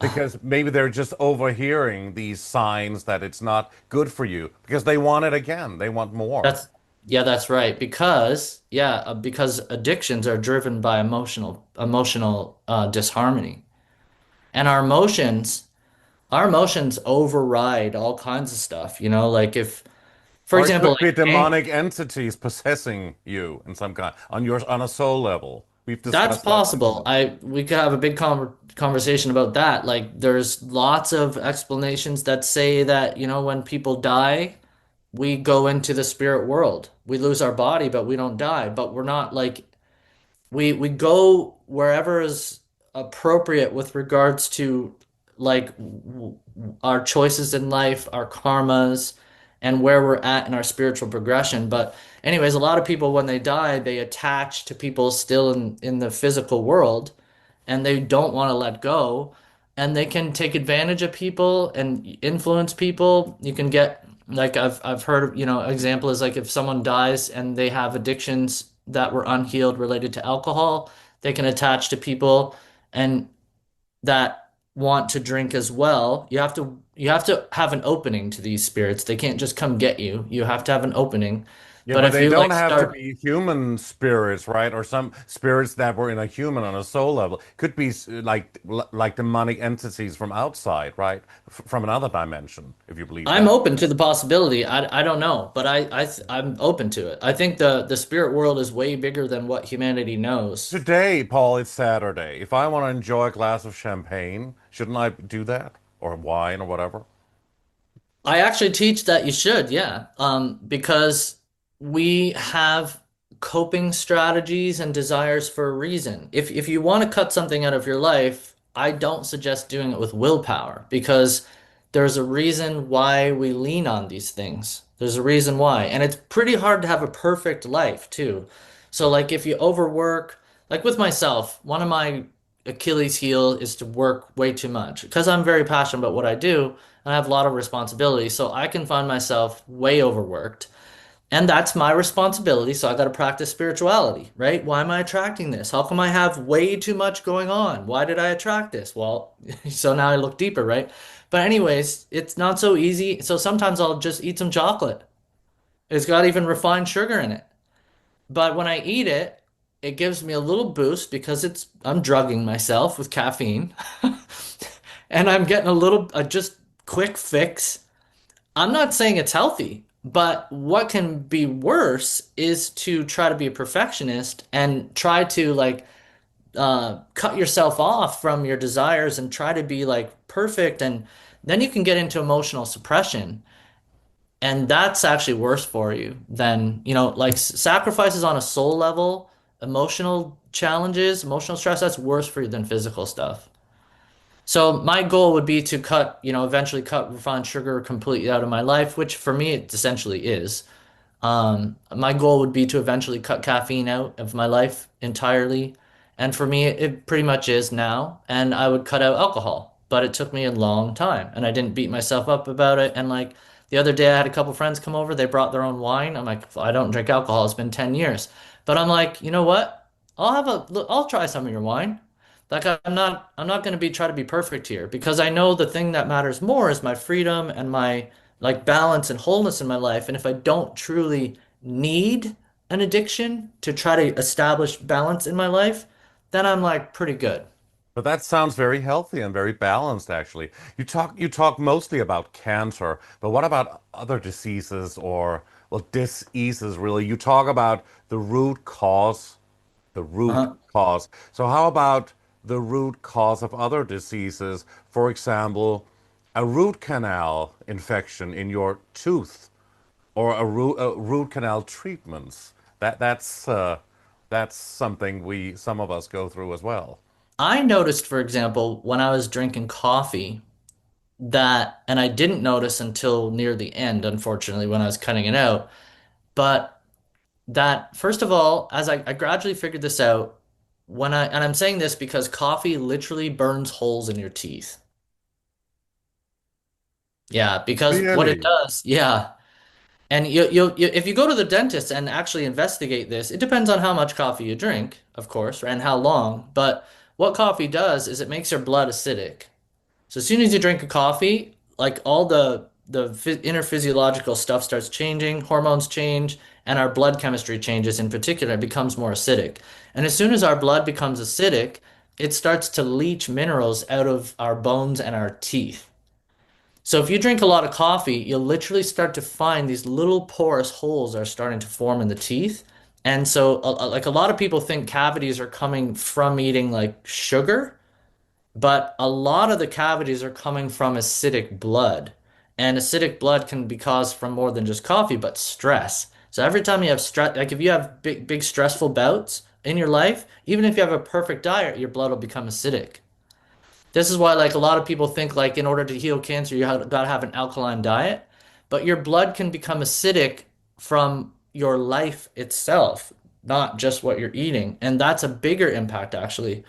because maybe they're just overhearing these signs that it's not good for you because they want it again. They want more. that's yeah, that's right. Because addictions are driven by emotional disharmony. And our emotions override all kinds of stuff, you know, like if for Or it example, could be like demonic entities possessing you in some kind on a soul level. We've that's discussed that possible. before. We could have a big conversation about that. Like there's lots of explanations that say that, you know, when people die, we go into the spirit world. We lose our body, but we don't die. But we're not like we go wherever is appropriate with regards to like our choices in life, our karmas, and where we're at in our spiritual progression. But anyways, a lot of people when they die, they attach to people still in the physical world and they don't want to let go and they can take advantage of people and influence people. You can get like I've heard, you know, example is like if someone dies and they have addictions that were unhealed related to alcohol, they can attach to people and that want to drink as well. You have to have an opening to these spirits. They can't just come get you. You have to have an opening. Yeah, But but if they you don't like have to start be human spirits, right? Or some spirits that were in a human on a soul level. Could be like demonic entities from outside, right? From another dimension, if you believe I'm that. open to the possibility. I don't know, but I'm open to it. I think the spirit world is way bigger than what humanity knows. Today, Paul, it's Saturday. If I want to enjoy a glass of champagne, shouldn't I do that? Or wine or whatever? I actually teach that you should, yeah. Because we have coping strategies and desires for a reason. If you want to cut something out of your life, I don't suggest doing it with willpower because there's a reason why we lean on these things. There's a reason why. And it's pretty hard to have a perfect life too. So like if you overwork, like with myself, one of my Achilles heel is to work way too much because I'm very passionate about what I do and I have a lot of responsibility. So I can find myself way overworked. And that's my responsibility. So I got to practice spirituality, right? Why am I attracting this? How come I have way too much going on? Why did I attract this? Well, so now I look deeper, right? But anyways, it's not so easy. So sometimes I'll just eat some chocolate. It's got even refined sugar in it. But when I eat it, it gives me a little boost because I'm drugging myself with caffeine. And I'm getting a just quick fix. I'm not saying it's healthy, but what can be worse is to try to be a perfectionist and try to like cut yourself off from your desires and try to be like perfect, and then you can get into emotional suppression. And that's actually worse for you than, like sacrifices on a soul level, emotional challenges, emotional stress, that's worse for you than physical stuff. So my goal would be to eventually cut refined sugar completely out of my life, which for me it essentially is. My goal would be to eventually cut caffeine out of my life entirely. And for me, it pretty much is now. And I would cut out alcohol, but it took me a long time and I didn't beat myself up about it. And like the other day, I had a couple friends come over, they brought their own wine. I'm like, I don't drink alcohol. It's been 10 years. But I'm like, you know what? I'll try some of your wine. Like I'm not going to be try to be perfect here because I know the thing that matters more is my freedom and my like balance and wholeness in my life. And if I don't truly need an addiction to try to establish balance in my life, then I'm like pretty good. But that sounds very healthy and very balanced, actually. You talk mostly about cancer, but what about other diseases or, well, diseases really? You talk about the root cause, the root Uh-huh. cause. So how about the root cause of other diseases? For example, a root canal infection in your tooth or a root canal treatments. That's something some of us go through as well. I noticed, for example, when I was drinking coffee that, and I didn't notice until near the end, unfortunately, when I was cutting it out, but that first of all, as I gradually figured this out, and I'm saying this because coffee literally burns holes in your teeth. Yeah, because what it Really? does, yeah. And if you go to the dentist and actually investigate this, it depends on how much coffee you drink, of course, and how long. But what coffee does is it makes your blood acidic. So as soon as you drink a coffee, like all the inner physiological stuff starts changing, hormones change, and our blood chemistry changes in particular, it becomes more acidic. And as soon as our blood becomes acidic, it starts to leach minerals out of our bones and our teeth. So if you drink a lot of coffee, you'll literally start to find these little porous holes are starting to form in the teeth. And so like a lot of people think cavities are coming from eating like sugar, but a lot of the cavities are coming from acidic blood. And acidic blood can be caused from more than just coffee, but stress. So every time you have stress, like if you have big stressful bouts in your life, even if you have a perfect diet, your blood will become acidic. This is why like a lot of people think like in order to heal cancer, gotta have an alkaline diet, but your blood can become acidic from your life itself, not just what you're eating. And that's a bigger impact actually.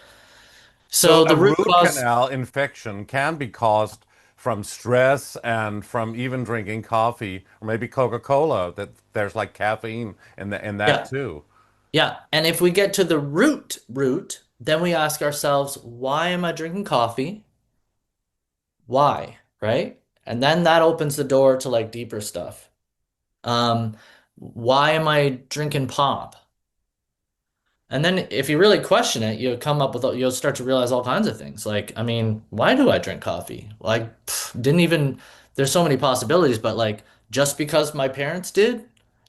So So a the root root cause, canal infection can be caused from stress and from even drinking coffee or maybe Coca-Cola, that there's like caffeine in that yeah, too. yeah. And if we get to the root, then we ask ourselves, why am I drinking coffee? Why? Right? And then that opens the door to like deeper stuff. Um, why am I drinking pop? And then if you really question it, you'll start to realize all kinds of things. Like, I mean, why do I drink coffee? Like, didn't even, there's so many possibilities, but like, just because my parents did,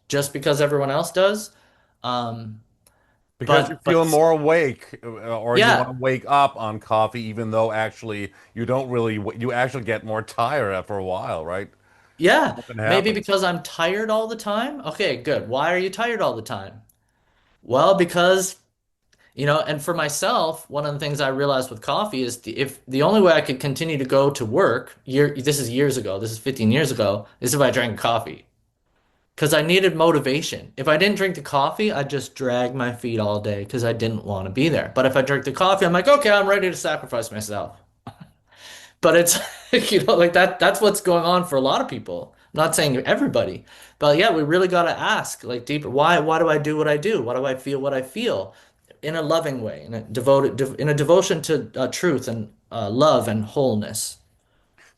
just because everyone else does. Um, Because you but feel more awake, or you want yeah, to wake up on coffee, even though actually you don't really, you actually get more tired after a while, right? yeah, Often maybe happens. because I'm tired all the time. Okay, good. Why are you tired all the time? Well, because And for myself, one of the things I realized with coffee is if the only way I could continue to go to work, this is years ago, this is 15 years ago, is if I drank coffee. Because I needed motivation. If I didn't drink the coffee, I'd just drag my feet all day because I didn't want to be there. But if I drink the coffee, I'm like, okay, I'm ready to sacrifice myself. But it's, like that's what's going on for a lot of people. I'm not saying everybody, but yeah, we really got to ask like deeper, why do I do what I do? Why do I feel what I feel? In a loving way, in a devotion to truth and love and wholeness.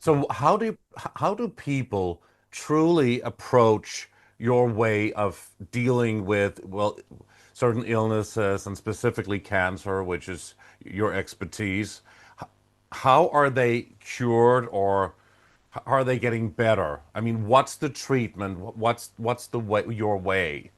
So how do people truly approach your way of dealing with, well, certain illnesses and specifically cancer, which is your expertise? How are they cured, or are they getting better? I mean, what's the treatment? What's the way, your way?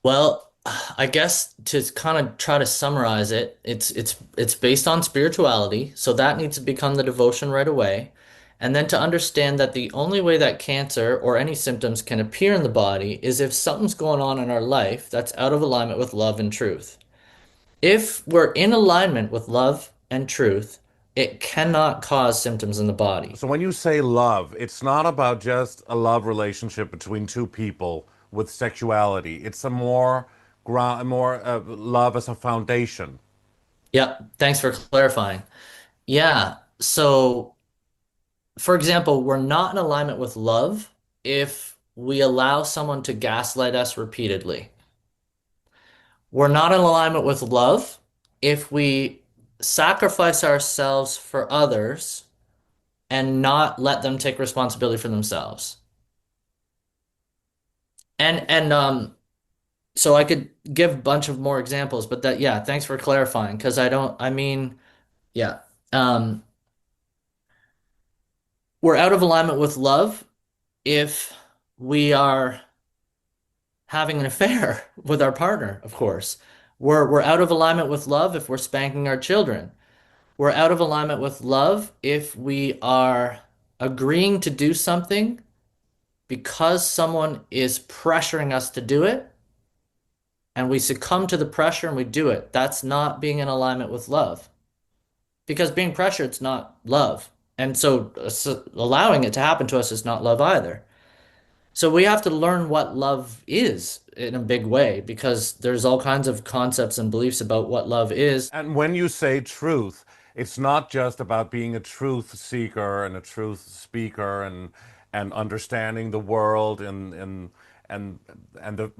Well, I guess to kind of try to summarize it, it's based on spirituality, so that needs to become the devotion right away. And then to understand that the only way that cancer or any symptoms can appear in the body is if something's going on in our life that's out of alignment with love and truth. If we're in alignment with love and truth, it cannot cause symptoms in the body. So when you say love, it's not about just a love relationship between two people with sexuality. It's a more love as a foundation. Yeah, thanks for clarifying. Yeah, so for example, we're not in alignment with love if we allow someone to gaslight us repeatedly. We're not in alignment with love if we sacrifice ourselves for others and not let them take responsibility for themselves. And so I could give a bunch of more examples, but that yeah, thanks for clarifying because I mean, yeah. Um we're out of alignment with love if we are having an affair with our partner, of course. We're out of alignment with love if we're spanking our children. We're out of alignment with love if we are agreeing to do something because someone is pressuring us to do it and we succumb to the pressure and we do it. That's not being in alignment with love because being pressured is not love. And so allowing it to happen to us is not love either. So we have to learn what love is in a big way because there's all kinds of concepts and beliefs about what love is. And when you say truth, it's not just about being a truth seeker and a truth speaker and understanding the world and and the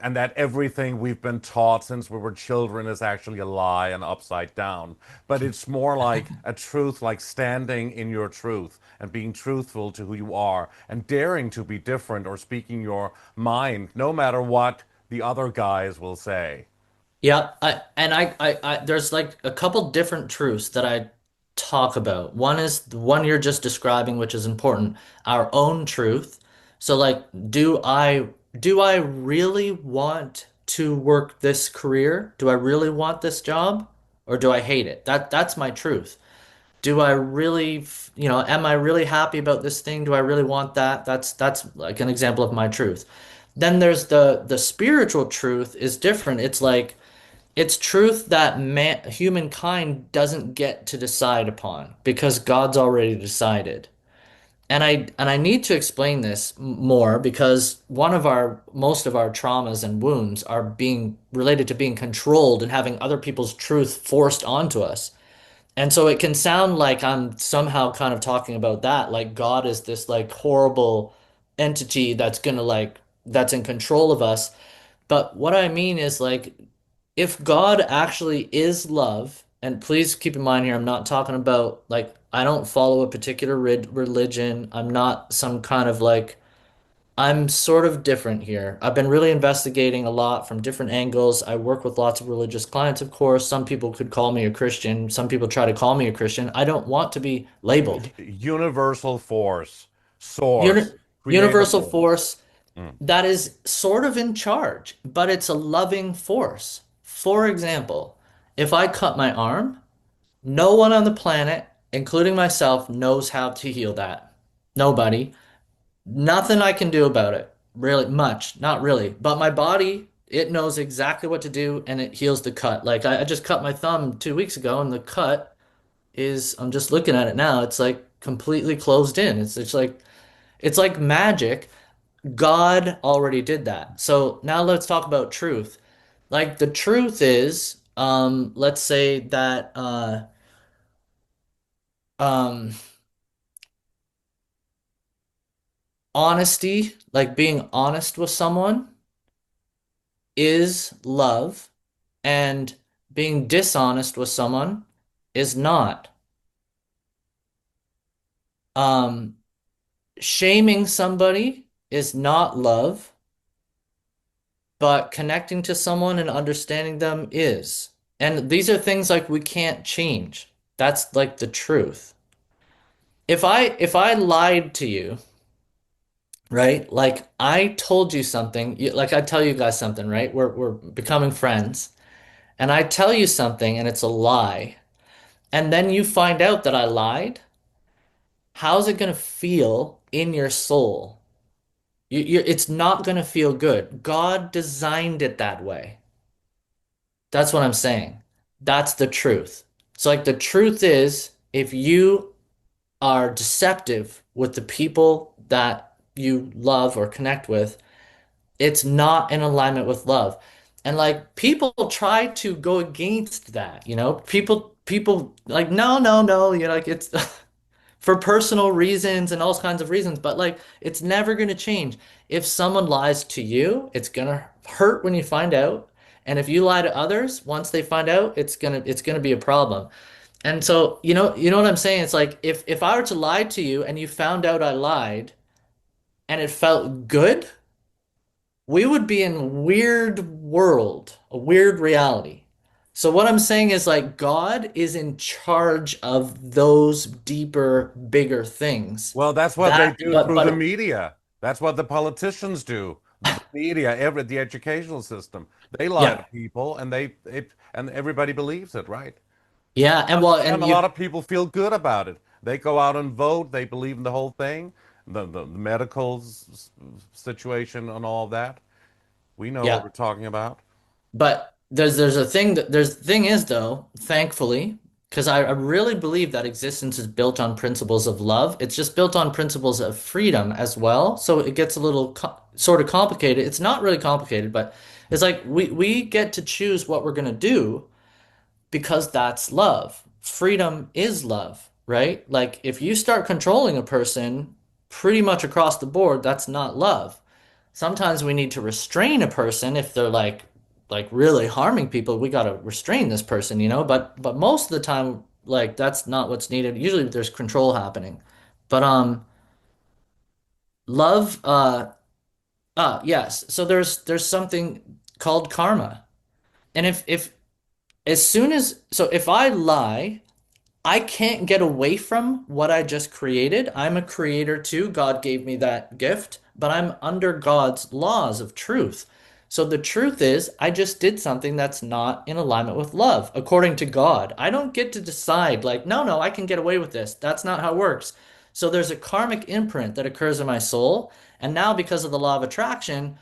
and that everything we've been taught since we were children is actually a lie and upside down. But it's more like a truth, like standing in your truth and being truthful to who you are and daring to be different or speaking your mind, no matter what the other guys will say. Yeah, there's like a couple different truths that I talk about. One is the one you're just describing, which is important, our own truth. So like, do I really want to work this career? Do I really want this job? Or do I hate it? That's my truth. Do I really, am I really happy about this thing? Do I really want that? That's like an example of my truth. Then there's the spiritual truth is different. It's like it's truth that humankind doesn't get to decide upon because God's already decided. And I need to explain this more because most of our traumas and wounds are being related to being controlled and having other people's truth forced onto us. And so it can sound like I'm somehow kind of talking about that, like God is this like horrible entity that's in control of us. But what I mean is like if God actually is love, and please keep in mind here, I'm not talking about like I don't follow a particular religion. I'm not some kind of like I'm sort of different here. I've been really investigating a lot from different angles. I work with lots of religious clients, of course. Some people could call me a Christian. Some people try to call me a Christian. I don't want to be labeled. Universal force, Uni source, Universal creator. force Mm. that is sort of in charge, but it's a loving force. For example, if I cut my arm, no one on the planet, including myself, knows how to heal that. Nobody. Nothing I can do about it. Really much. Not really. But my body It knows exactly what to do and it heals the cut. Like I just cut my thumb 2 weeks ago and the cut is, I'm just looking at it now, it's like completely closed in. It's like magic. God already did that. So now let's talk about truth. Like the truth is, let's say that um honesty, like being honest with someone is love, and being dishonest with someone is not. Um, Shaming somebody is not love, but connecting to someone and understanding them is. And these are things like we can't change. That's like the truth. If I lied to you, right? Like I told you something, like I tell you guys something, right? We're becoming friends, and I tell you something and it's a lie, and then you find out that I lied, how's it gonna feel in your soul? It's not gonna feel good. God designed it that way. That's what I'm saying. That's the truth. So like the truth is, if you are deceptive with the people that you love or connect with, it's not in alignment with love. And like people try to go against that, you know? People like no, no, no, you know, like it's for personal reasons and all kinds of reasons, but like it's never going to change. If someone lies to you, it's going to hurt when you find out. And if you lie to others, once they find out, it's going to be a problem. And so, you know what I'm saying? It's like if I were to lie to you and you found out I lied and it felt good, we would be in a weird world, a weird reality. So what I'm saying is like God is in charge of those deeper, bigger things. Well, that's what they That, do but through the but media. That's what the politicians do. The media, the educational system. They lie to yeah, people, and and everybody believes it, right? yeah, and well, And and a you, lot of people feel good about it. They go out and vote. They believe in the whole thing, the medical situation and all that. We know what yeah. we're talking about. But there's a thing that there's the thing is though, thankfully, because I really believe that existence is built on principles of love. It's just built on principles of freedom as well. So it gets a little co sort of complicated. It's not really complicated, but it's like we get to choose what we're gonna do because that's love. Freedom is love, right? Like if you start controlling a person pretty much across the board, that's not love. Sometimes we need to restrain a person if they're like really harming people. We got to restrain this person, you know? But most of the time like that's not what's needed. Usually there's control happening. But love yes. So there's something called karma. And if as soon as so if I lie, I can't get away from what I just created. I'm a creator too. God gave me that gift, but I'm under God's laws of truth. So the truth is, I just did something that's not in alignment with love, according to God. I don't get to decide, like, no, no, I can get away with this. That's not how it works. So there's a karmic imprint that occurs in my soul. And now, because of the law of attraction,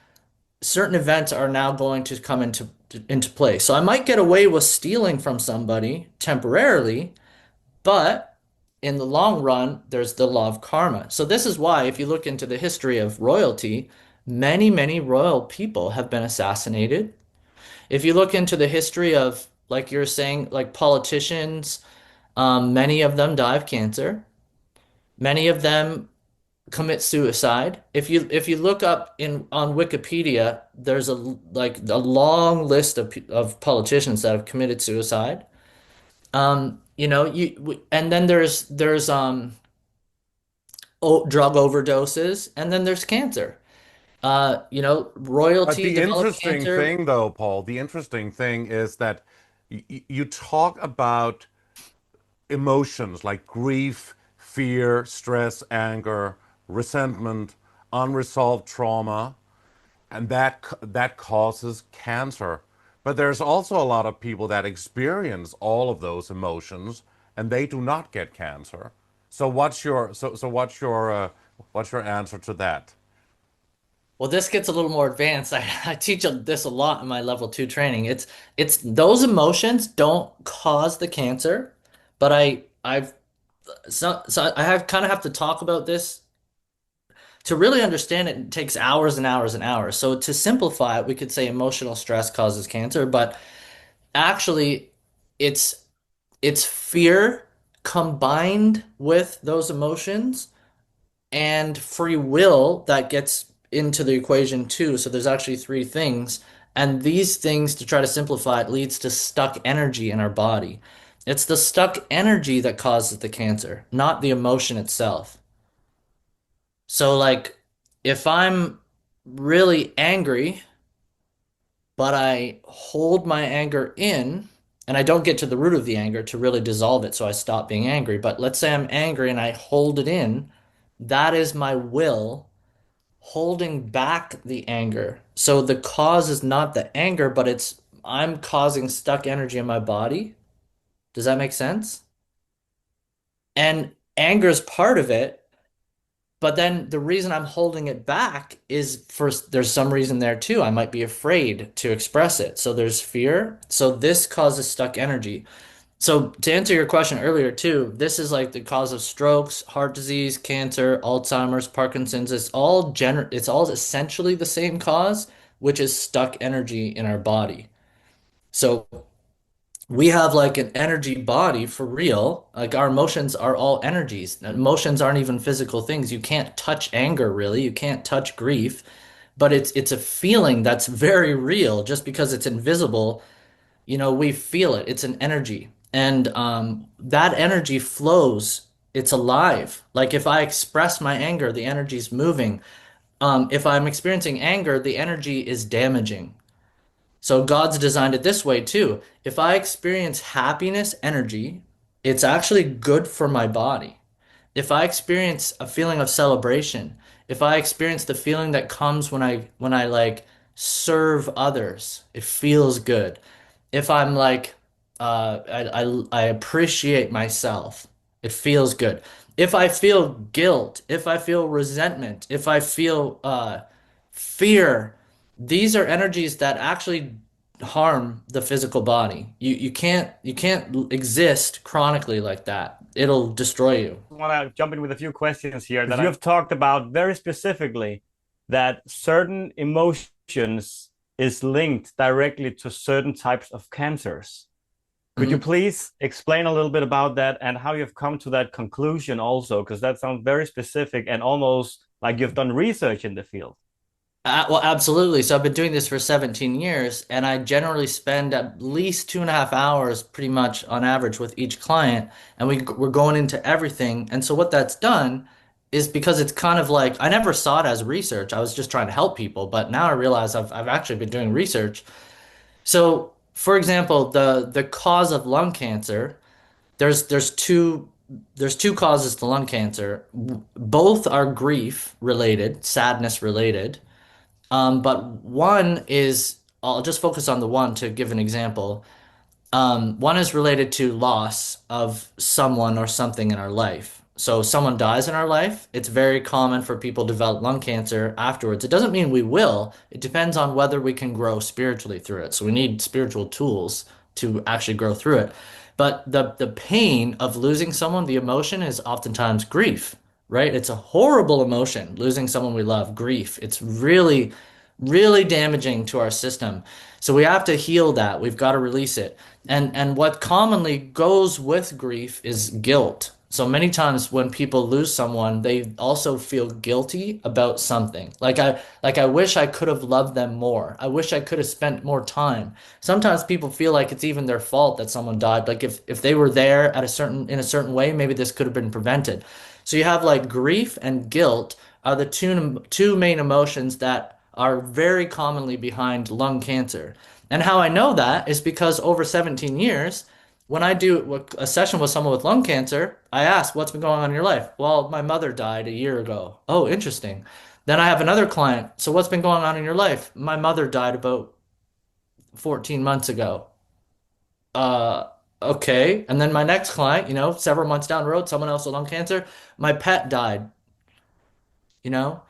certain events are now going to come into play. So I might get away with stealing from somebody temporarily, but in the long run, there's the law of karma. So this is why, if you look into the history of royalty, many, many royal people have been assassinated. If you look into the history of, like you're saying, like politicians, many of them die of cancer. Many of them commit suicide. If you look up in on Wikipedia, there's a long list of politicians that have committed suicide. And then drug overdoses, and then there's cancer. But Royalty the developed interesting cancer. thing, though, Paul, the interesting thing is that you talk about emotions like grief, fear, stress, anger, resentment, unresolved trauma, and that causes cancer. But there's also a lot of people that experience all of those emotions and they do not get cancer. So what's your answer to that? Well, this gets a little more advanced. I teach this a lot in my level 2 training. It's those emotions don't cause the cancer, but I have kind of have to talk about this to really understand it. It takes hours and hours and hours. So to simplify it, we could say emotional stress causes cancer, but actually it's it's fear combined with those emotions and free will that gets into the equation too. So there's actually three things. And these things, to try to simplify it, leads to stuck energy in our body. It's the stuck energy that causes the cancer, not the emotion itself. So, like, if I'm really angry, but I hold my anger in, and I don't get to the root of the anger to really dissolve it, so I stop being angry. But let's say I'm angry and I hold it in, that is my will holding back the anger. So the cause is not the anger, but it's I'm causing stuck energy in my body. Does that make sense? And anger is part of it, but then the reason I'm holding it back is first, there's some reason there too. I might be afraid to express it. So there's fear. So this causes stuck energy. So to answer your question earlier too, this is like the cause of strokes, heart disease, cancer, Alzheimer's, Parkinson's. It's all essentially the same cause, which is stuck energy in our body. So we have like an energy body for real. Like our emotions are all energies. Emotions aren't even physical things. You can't touch anger really. You can't touch grief, but it's a feeling that's very real. Just because it's invisible, we feel it. It's an energy. And that energy flows. It's alive. Like if I express my anger, the energy's moving. If I'm experiencing anger, the energy is damaging. So God's designed it this way too. If I experience happiness energy, it's actually good for my body. If I experience a feeling of celebration, if I experience the feeling that comes when I like serve others, it feels good. If I'm like I appreciate myself, it feels good. If I feel guilt, if I feel resentment, if I feel fear, these are energies that actually harm the physical body. You can't exist chronically like that. It'll destroy you. I want to jump in with a few questions here that you have talked about very specifically that certain emotions is linked directly to certain types of cancers. Could you please explain a little bit about that and how you've come to that conclusion also? Because that sounds very specific and almost like you've done research in the field. Well, absolutely. So I've been doing this for 17 years, and I generally spend at least 2.5 hours pretty much on average with each client, and we're going into everything. And so what that's done is because it's kind of like I never saw it as research. I was just trying to help people, but now I realize I've actually been doing research. So, for example, the cause of lung cancer, there's two causes to lung cancer. Both are grief related, sadness related. But one is, I'll just focus on the one to give an example. One is related to loss of someone or something in our life. So someone dies in our life, it's very common for people to develop lung cancer afterwards. It doesn't mean we will. It depends on whether we can grow spiritually through it. So we need spiritual tools to actually grow through it. But the pain of losing someone, the emotion is oftentimes grief, right? It's a horrible emotion, losing someone we love, grief. It's really, really damaging to our system. So we have to heal that. We've got to release it. And what commonly goes with grief is guilt. So many times when people lose someone, they also feel guilty about something. Like I wish I could have loved them more. I wish I could have spent more time. Sometimes people feel like it's even their fault that someone died. Like if they were there at in a certain way, maybe this could have been prevented. So you have like grief and guilt are the two main emotions that are very commonly behind lung cancer. And how I know that is because over 17 years, when I do a session with someone with lung cancer, I ask, what's been going on in your life? Well, my mother died a year ago. Oh, interesting. Then I have another client. So what's been going on in your life? My mother died about 14 months ago. Uh, okay. And then my next client, several months down the road, someone else with lung cancer, my pet died, you know?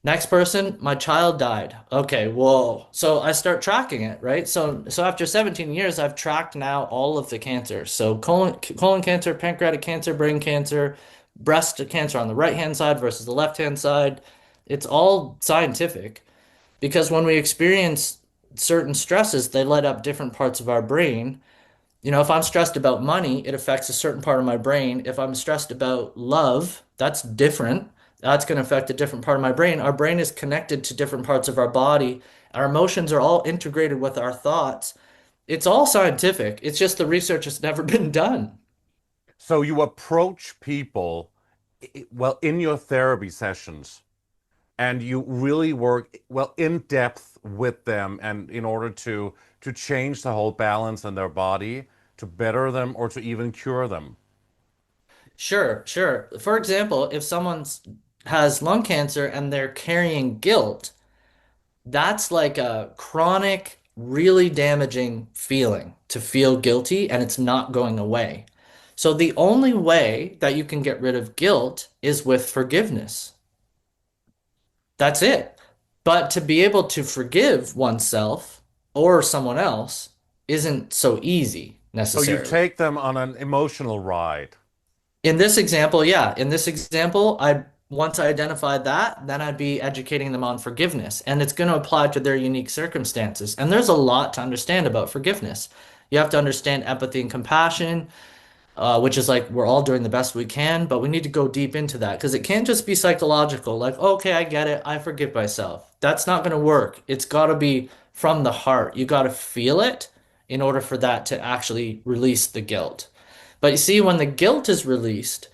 Next person, my child died. Okay, whoa. So I start tracking it, right? So after 17 years, I've tracked now all of the cancers. So colon cancer, pancreatic cancer, brain cancer, breast cancer on the right-hand side versus the left-hand side. It's all scientific because when we experience certain stresses, they light up different parts of our brain. If I'm stressed about money, it affects a certain part of my brain. If I'm stressed about love, that's different. That's going to affect a different part of my brain. Our brain is connected to different parts of our body. Our emotions are all integrated with our thoughts. It's all scientific. It's just the research has never been done. So you approach people, well, in your therapy sessions, and you really work, well, in depth with them, and in order to change the whole balance in their body, to better them or to even cure them. Sure, sure. For example, if someone has lung cancer and they're carrying guilt, that's like a chronic, really damaging feeling to feel guilty and it's not going away. So the only way that you can get rid of guilt is with forgiveness. That's it. But to be able to forgive oneself or someone else isn't so easy So you necessarily. take them on an emotional ride. In this example, yeah, in this example, I once I identified that, then I'd be educating them on forgiveness, and it's going to apply to their unique circumstances. And there's a lot to understand about forgiveness. You have to understand empathy and compassion, which is like we're all doing the best we can, but we need to go deep into that because it can't just be psychological, like, okay, I get it, I forgive myself. That's not going to work. It's got to be from the heart. You got to feel it in order for that to actually release the guilt. But you see, when the guilt is released,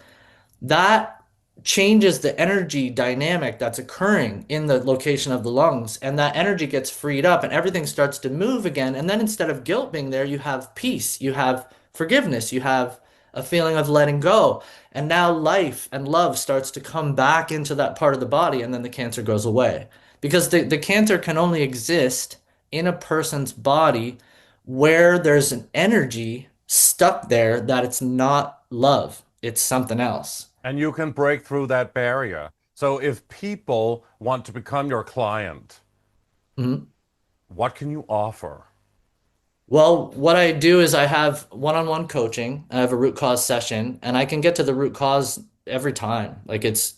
that changes the energy dynamic that's occurring in the location of the lungs, and that energy gets freed up and everything starts to move again. And then instead of guilt being there, you have peace, you have forgiveness, you have a feeling of letting go. And now life and love starts to come back into that part of the body, and then the cancer goes away. Because the cancer can only exist in a person's body where there's an energy stuck there that it's not love, it's something else. And you can break through that barrier. So if people want to become your client, Mhm. what can you offer? Well, what I do is I have one-on-one coaching. I have a root cause session, and I can get to the root cause every time. Like it's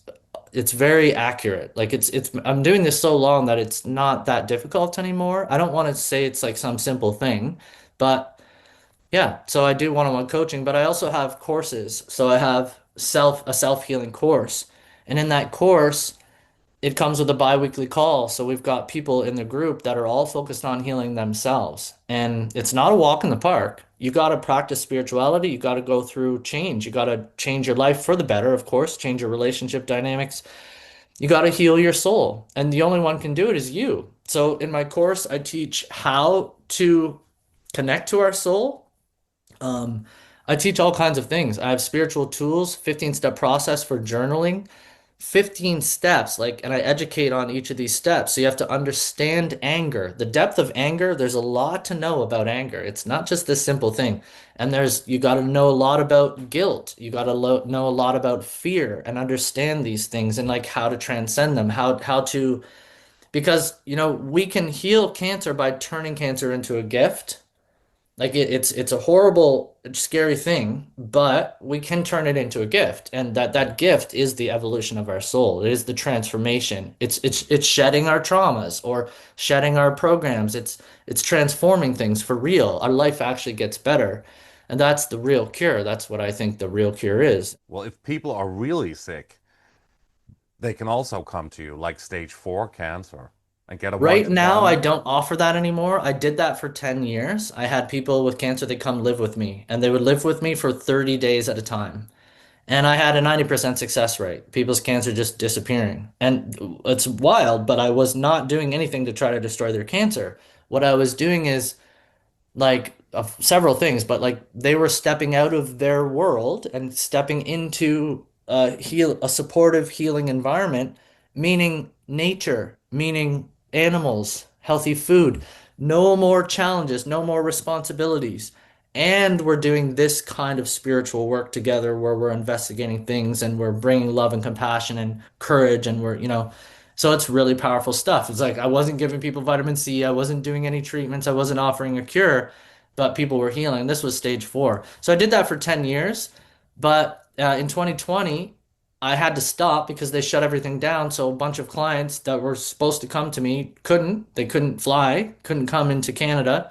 very accurate. Like it's I'm doing this so long that it's not that difficult anymore. I don't want to say it's like some simple thing, but yeah, so I do one-on-one coaching, but I also have courses. So I have a self-healing course. And in that course, it comes with a bi-weekly call. So we've got people in the group that are all focused on healing themselves. And it's not a walk in the park. You got to practice spirituality. You got to go through change. You got to change your life for the better, of course, change your relationship dynamics. You got to heal your soul. And the only one can do it is you. So in my course, I teach how to connect to our soul. um, I teach all kinds of things. I have spiritual tools, 15-step process for journaling, 15 steps, like, and I educate on each of these steps. So you have to understand anger, the depth of anger. There's a lot to know about anger. It's not just this simple thing. And you got to know a lot about guilt. You got to know a lot about fear and understand these things and like how to transcend them, how to, because, we can heal cancer by turning cancer into a gift. Like it's a horrible, scary thing, but we can turn it into a gift, and that gift is the evolution of our soul. It is the transformation. It's shedding our traumas or shedding our programs. It's transforming things for real. Our life actually gets better, and that's the real cure. That's what I think the real cure is. Well, if people are really sick, they can also come to you, like stage 4 cancer, and get a Right now, I one-to-one. don't offer that anymore. I did that for 10 years. I had people with cancer that come live with me, and they would live with me for 30 days at a time. And I had a 90% success rate. People's cancer just disappearing. And it's wild, but I was not doing anything to try to destroy their cancer. What I was doing is like several things, but like they were stepping out of their world and stepping into a supportive healing environment, meaning nature, meaning animals, healthy food, no more challenges, no more responsibilities. And we're doing this kind of spiritual work together where we're investigating things and we're bringing love and compassion and courage and we're. So it's really powerful stuff. It's like I wasn't giving people vitamin C, I wasn't doing any treatments, I wasn't offering a cure, but people were healing. This was stage 4. So I did that for 10 years, but in 2020, I had to stop because they shut everything down. So a bunch of clients that were supposed to come to me couldn't. They couldn't fly, couldn't come into Canada,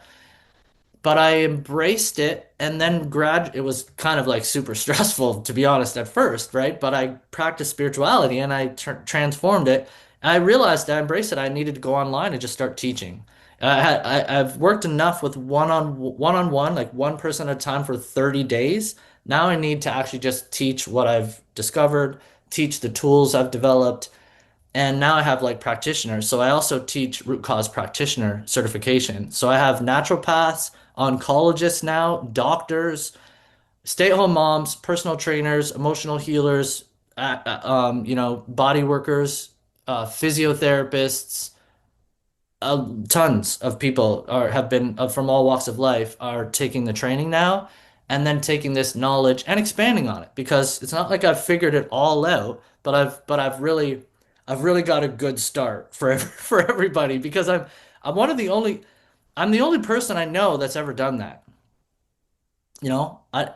but I embraced it and then it was kind of like super stressful to be honest at first, right? But I practiced spirituality and I transformed it. And I realized I embraced it. I needed to go online and just start teaching. I've worked enough with one-on-one, like one person at a time for 30 days. Now I need to actually just teach what I've discovered, teach the tools I've developed, and now I have like practitioners. So I also teach root cause practitioner certification. So I have naturopaths, oncologists now, doctors, stay-at-home moms, personal trainers, emotional healers, body workers, physiotherapists, tons of people have been from all walks of life are taking the training now and then taking this knowledge and expanding on it because it's not like I've figured it all out, but I've really got a good start for everybody because I'm one of the only I'm the only person I know that's ever done that.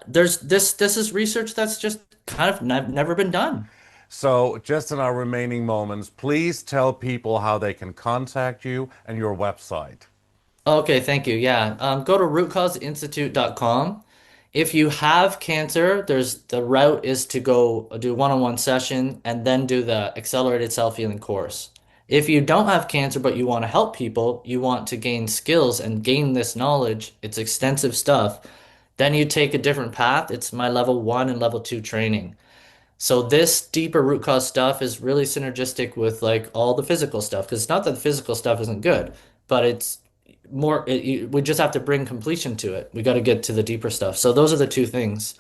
There's this is research that's just kind of never been done. So, just in our remaining moments, please tell people how they can contact you and your website. Okay, thank you. Yeah. Go to rootcauseinstitute.com. If you have cancer, the route is to go do one-on-one session and then do the accelerated self-healing course. If you don't have cancer, but you want to help people, you want to gain skills and gain this knowledge, it's extensive stuff, then you take a different path. It's my level 1 and level 2 training. So this deeper root cause stuff is really synergistic with like all the physical stuff because it's not that the physical stuff isn't good, but it's more we just have to bring completion to it. We got to get to the deeper stuff. So those are the two things.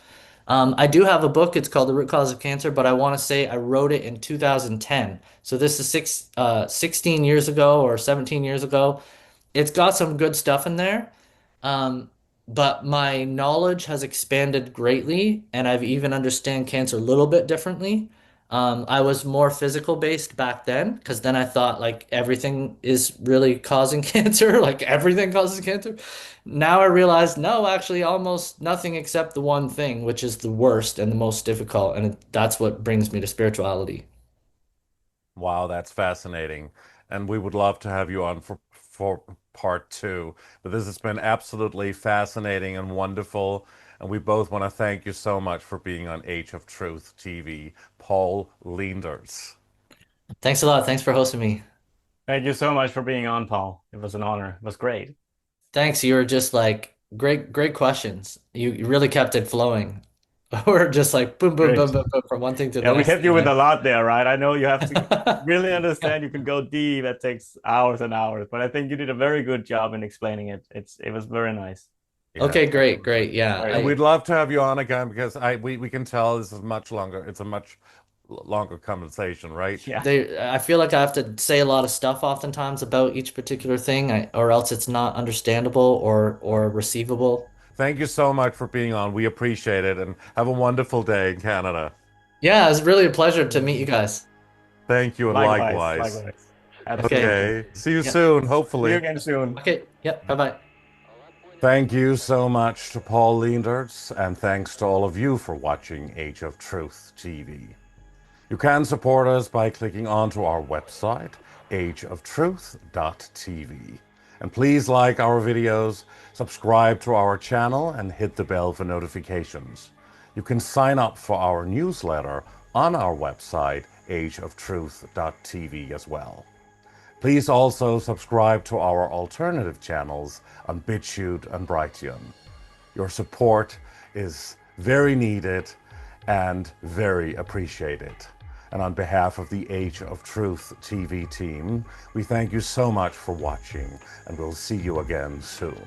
I do have a book. It's called The Root Cause of Cancer, but I want to say I wrote it in 2010. So this is 16 years ago or 17 years ago. It's got some good stuff in there. Um, but my knowledge has expanded greatly, and I've even understand cancer a little bit differently. I was more physical based back then, because then I thought like everything is really causing cancer, like everything causes cancer. Now I realize no, actually almost nothing except the one thing, which is the worst and the most difficult, and that's what brings me to spirituality. Wow, that's fascinating. And we would love to have you on for part 2. But this has been absolutely fascinating and wonderful. And we both want to thank you so much for being on Age of Truth TV, Paul Leendertse. Thanks a lot. Thanks for hosting me. Thank you so much for being on, Paul. It was an honor. It was great. Thanks. You were just like great questions. You really kept it flowing. We're just like boom, boom, boom, Great. boom, boom, from one thing to the Yeah, we next hit thing. you with Like, a lot there, right? I know you have to really understand. You can go deep. That takes hours and hours, but I think you did a very good job in explaining it. It was very nice. Yeah. okay, great, great. Yeah. Very And good. we'd love to have you on again because we can tell this is much longer. It's a much longer conversation, right? Yeah. I feel like I have to say a lot of stuff oftentimes about each particular thing, or else it's not understandable or receivable. Thank you so much for being on. We appreciate it and have a wonderful day in Canada. Yeah, it's really a pleasure to meet you guys. Thank you and Likewise, likewise. likewise. Okay. Absolutely. Okay. See you Yeah. soon, See you hopefully. again soon. Okay. Yep. Bye-bye. Thank you so much to Paul Leendertse, and thanks to all of you for watching Age of Truth TV. You can support us by clicking onto our website, ageoftruth.tv. And please like our videos, subscribe to our channel, and hit the bell for notifications. You can sign up for our newsletter on our website, ageoftruth.tv as well. Please also subscribe to our alternative channels on BitChute and Brighteon. Your support is very needed and very appreciated. And on behalf of the Age of Truth TV team, we thank you so much for watching, and we'll see you again soon.